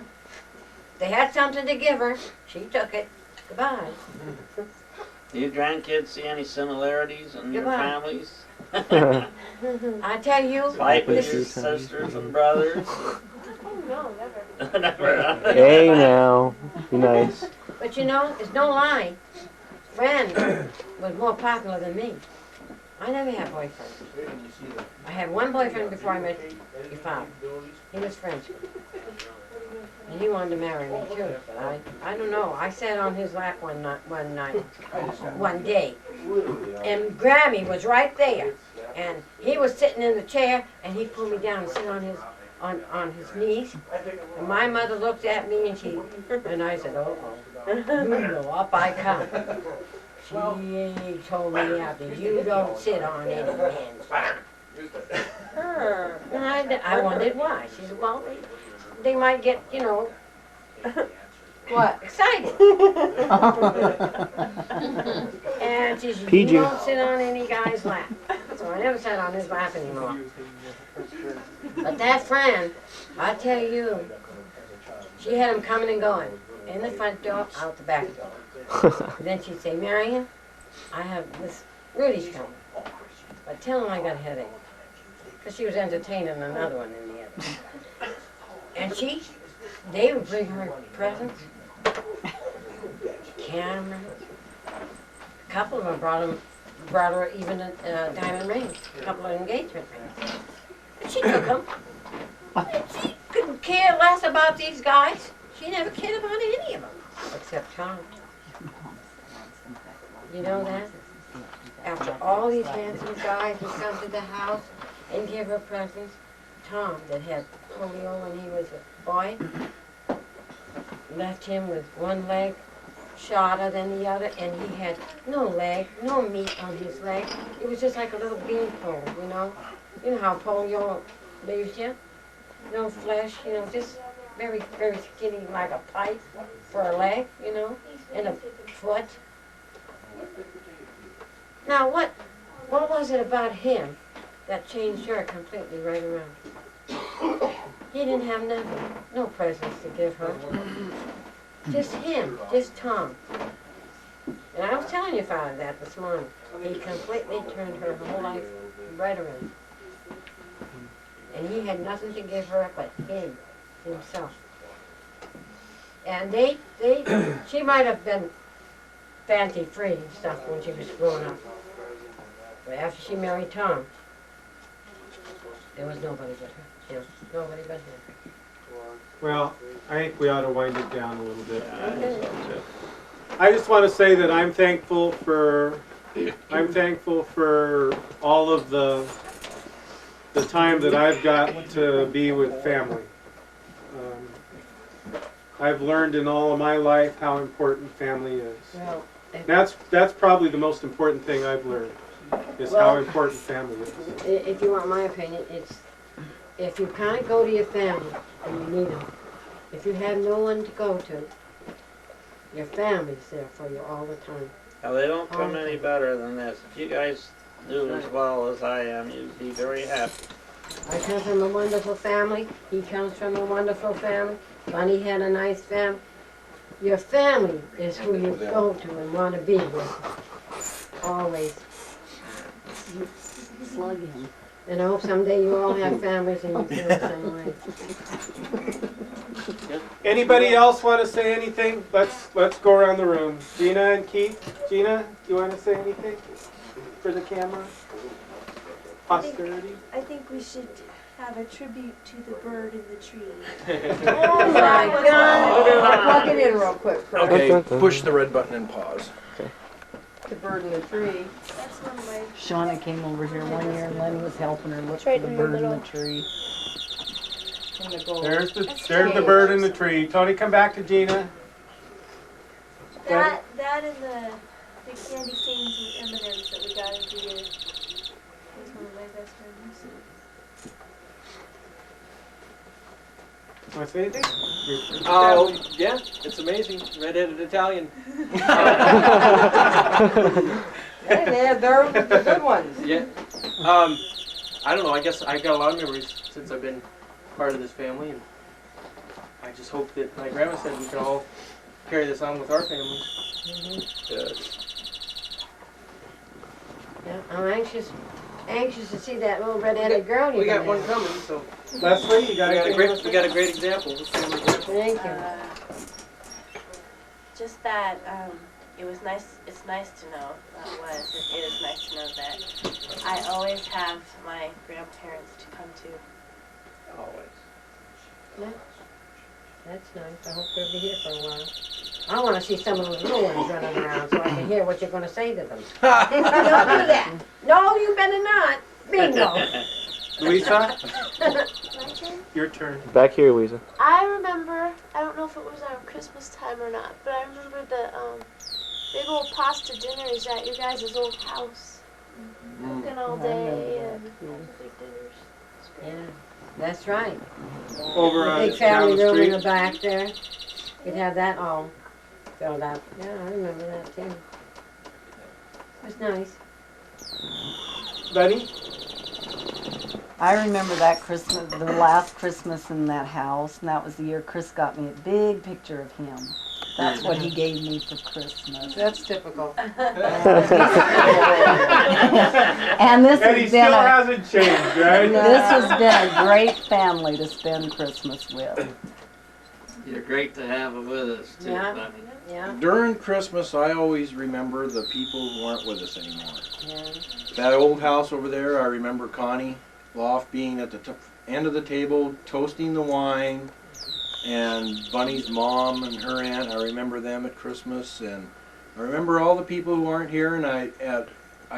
They had something to give her. She took it. Goodbye. Do you grandkids see any similarities in your Goodbye. families? I tell you, Fight with this your is, sisters and brothers? Oh, no, never. Never. Hey now, be nice. but you know, it's no lie. Fran was more popular than me. I never had boyfriends. I had one boyfriend before I met your father. He was French. And he wanted to marry me too, but I don't know. I sat on his lap one day, and Grammy was right there, and he was sitting in the chair, and he pulled me down and sit on his knees. And my mother looked at me, and I said, "Oh, up I come." She told me after, "You don't sit on any man's lap." And I wondered why. She said, "Well, they might get, what? Excited." And she said, PG. "You don't sit on any guy's lap." So I never sat on his lap anymore. But that friend, I tell you, she had him coming and going. In the front door, out the back door. Then she'd say, "Marion, I have this Rudy's coming. But tell him I got a headache." Because she was entertaining another one in the other. And they would bring her presents, cameras. A couple of them brought her even diamond rings, a couple of engagement rings. And she took them. She couldn't care less about these guys. She never cared about any of them, except Tom. You know that? After all these handsome guys would come to the house and give her presents, Tom, that had polio when he was a boy, left him with one leg shorter than the other, and he had no leg, no meat on his leg. It was just like a little beanpole, you know? You know how polio leaves you? No flesh, just very, very skinny, like a pipe for a leg, and a foot. Now, what was it about him that changed her completely right around? He didn't have nothing, no presents to give her. Just him, just Tom. And I was telling your father that this morning. He completely turned her whole life right around. And he had nothing to give her but himself. And she might have been fancy-free and stuff when she was growing up. But after she married Tom, there was nobody but her. Nobody but him. Well, I think we ought to wind it down a little bit. I just want to say that I'm thankful for all of the time that I've got to be with family. I've learned in all of my life how important family is. Well, That's probably the most important thing I've learned, is how important family is. if you want my opinion, it's if you can't go to your family and you need them, if you have no one to go to, your family's there for you all the time. Now, they don't come any better than this. If you guys do as well as I am, you'd be very happy. I come from a wonderful family. He comes from a wonderful family. Bunny had a nice family. Your family is who you go to and want to be with. Always. Slug him. And I hope someday you all have families and you feel the same way. Anybody else want to say anything? Let's go around the room. Gina and Keith. Gina, you want to say anything for the camera? Posterity? I think we should have a tribute to the bird in the tree. Oh my God! Plug it in real quick, Chris. Okay, push the red button and pause. The bird in the tree. That's one of my. Shauna came over here one year and Lenny was helping her look Right for the in the bird in the middle. tree. There's the bird in the tree. Tony, come back to Gina. That and the candy canes with M&Ms that we got into here. Was one of my best friends. Want to say anything? Oh, yeah, it's amazing. Red-headed Italian. Yeah, they're the good ones. Yeah. I don't know. I guess I got a lot of memories since I've been part of this family, and I just hope that, like Grandma said, we can all carry this on with our families. Yeah, I'm anxious to see that little red-headed girl you We got got one there. coming, so Leslie, you got we anything? we got a great example. Let's see what example. Thank you. Just that it's nice to know, it is nice to know that I always have my grandparents to come to. Always. Yeah. That's nice. I hope they'll be here for a while. I want to see some of those little ones running around so I can hear what you're going to say to them. Don't do that. No, you better not. Bingo. Louisa, My turn? your turn. Back here, Louisa. I remember, I don't know if it was around Christmas time or not, but I remember the big old pasta dinners at your guys' old house. Cooking all day and having big dinners. It's great. Yeah, that's right. Over The big down family the room in street. the back there. We'd have that all filled up. Yeah, I remember that too. It was nice. Benny? I remember that Christmas, the last Christmas in that house, and that was the year Chris got me a big picture of him. That's what he gave me for Christmas. That's typical. And this And he has still been a, hasn't changed, right? this has been a great family to spend Christmas with. You're great to have it with us too, Yeah. Bunny. Yeah, During Christmas, I always remember the people who aren't with us anymore. yeah. That old house over there, I remember Connie Loft being at the end of the table, toasting the wine, and Bunny's mom and her aunt. I remember them at Christmas, and I remember all the people who aren't here, and I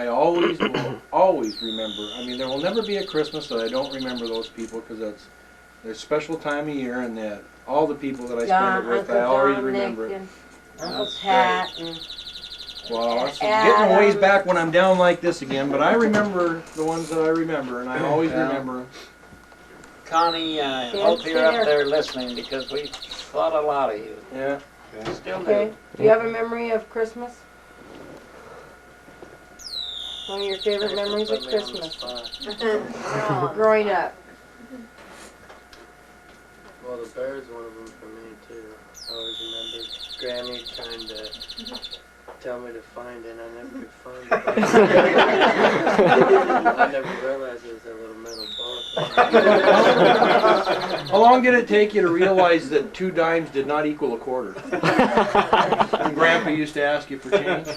always will always remember. I mean, there will never be a Christmas that I don't remember those people, because that's their special time of year, and that all the people that I spend it with, I always remember it. And Uncle That's Pat and Well, it's Adam. getting a ways back when I'm down like this again, but I remember the ones that I remember, and I always Yeah. remember them. Connie, I hope you're up there listening because we thought a lot of you. Yeah. Still do. Okay. Do you have a memory of Christmas? One of your favorite memories of Christmas? Growing up. Well, the bear's one of them for me too. I always remember Grammy trying to tell me to find it, and I never could find it. I never realized it was that little metal ball. How long did it take you to realize that 2 dimes did not equal a quarter? And Grandpa used to ask you for change. I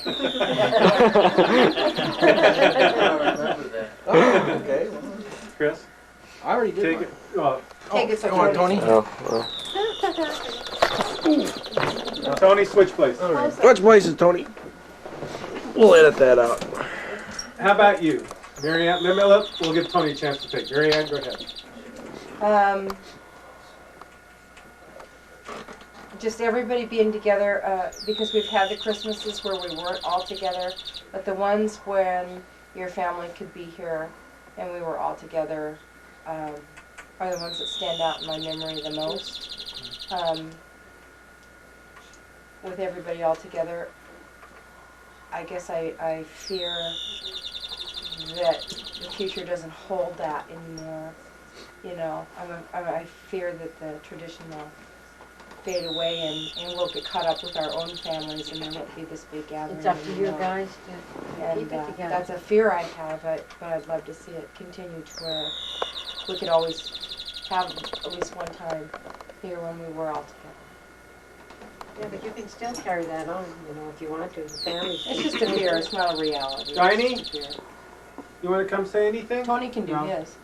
don't remember that. Oh, okay. Chris? I already did Take mine. it. Well, Take it so Go on, Tony. Oh, well. Tony, switch place. Switch places, Tony. We'll edit that out. How about you? Mary Ann, we'll give Tony a chance to pick. Mary Ann, go ahead. Just everybody being together, because we've had the Christmases where we weren't all together, but the ones when your family could be here and we were all together are the ones that stand out in my memory the most. With everybody all together, I guess I fear that the future doesn't hold that anymore. You know, I fear that the tradition will fade away and we'll get caught up with our own families and there won't be this big gathering. it's up to you anymore. guys to And keep it together. that's a fear I have, but I'd love to see it continue to where we could always have at least one time here when we were all together. Yeah, but you can still carry that on, you know, if you want to. The family's It's just a fear, it's not a reality. It's Tiny? just a fear. You want to come say anything? Tony can do No. his.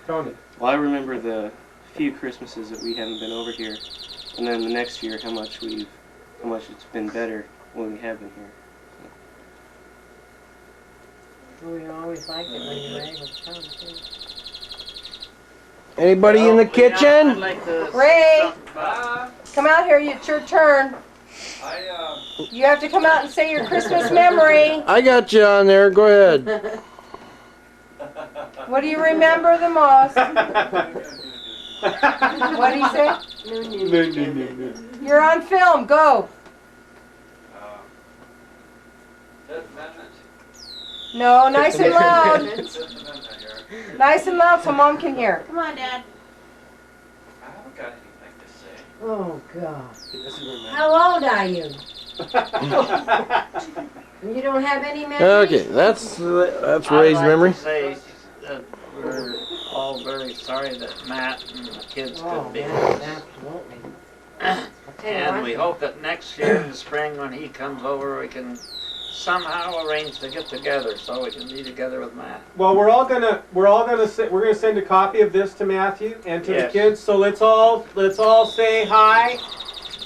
Tony. Well, I remember the few Christmases that we haven't been over here, and then the next year how much it's been better when we have been here. We always liked it when you were able to come, too. Anybody in the I'd kitchen? like to Ray, come out here, it's your turn. You have to come out and say your Christmas memory. I got you on there. Go ahead. What do you remember the most? What do you say? No. You're on film, go. No, nice and loud. Nice and loud so Mom can hear. Come on, Dad. Oh, God. How old are you? You don't have any memories? Okay, that's I'd Ray's like memory. to say that we're all very sorry that Matt and the kids couldn't be with us. Absolutely. And we hope that next year in the spring when he comes over, we can somehow arrange to get together so we can be together with Matt. Well, we're gonna send a copy of this to Matthew and to the Yes. kids. So let's all say hi.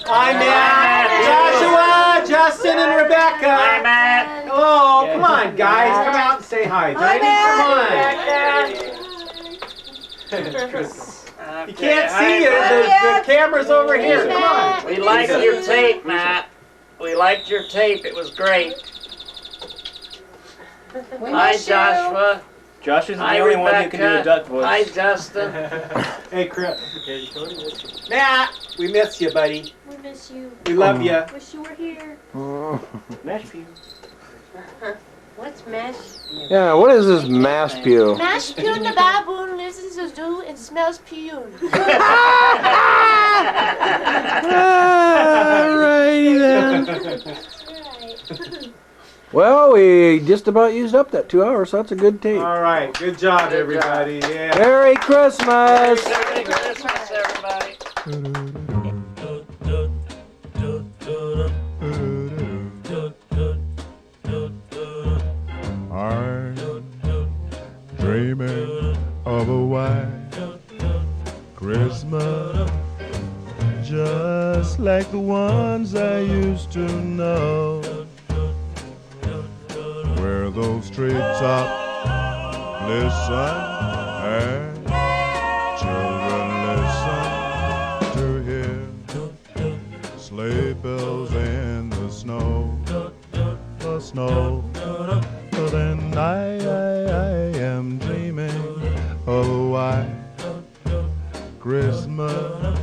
Hi, Matt, Joshua, Justin, and Rebecca. Hi, Matt. Hello, come on, guys, come out and say hi. Hi, Danny, Matt. come on. You can't see you. The camera's over here. Come on. We liked your tape, Matt. We liked your tape. It was great. Hi, Joshua. Josh isn't Hi, the only one who can do a Rebecca. duck voice. Hi, Justin. Hey, Chris. Matt, we miss you, buddy. We miss you. We love you. Wish you were here. Mashed pew. What's mash? Yeah, what is this mass pew? Mash Pune the baboon listens to zoo and smells pune. Alrighty then. Right. Well, we just about used up that 2 hours, so that's a good tape. All right, good job, everybody. Yeah. Merry Christmas! Merry Christmas, everybody. I'm dreaming of a white Christmas, just like the ones I used to know, where those treetops listen and children listen to hear sleigh bells in the snow, the snow. Then I am dreaming of a white Christmas,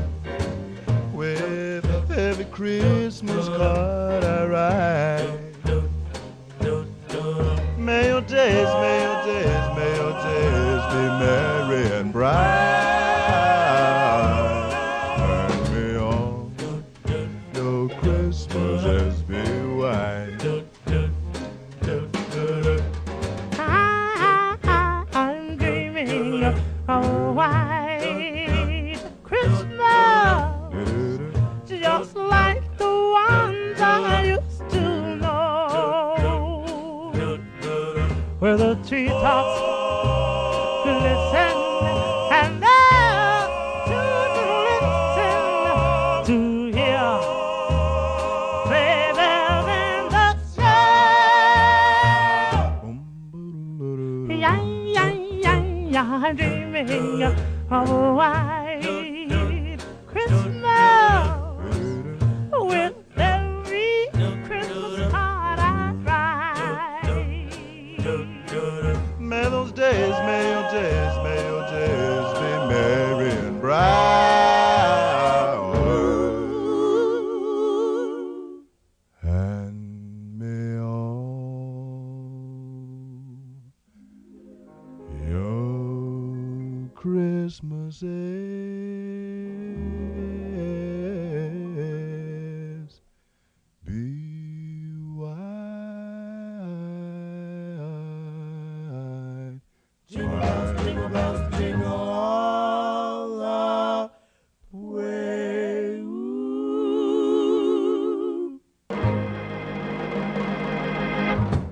with every Christmas card I write. May your days, may your days, may your days be merry and bright, and may all your Christmases be white. I'm dreaming of a white Christmas, just like the ones I used to know, where the treetops glisten and the children listen to hear sleigh bells in the snow. Yeah, yeah, yeah, yeah, I'm dreaming of a white Christmas, with every Christmas card I write. May those days, may your days, may your days be merry and bright, and may all your Christmases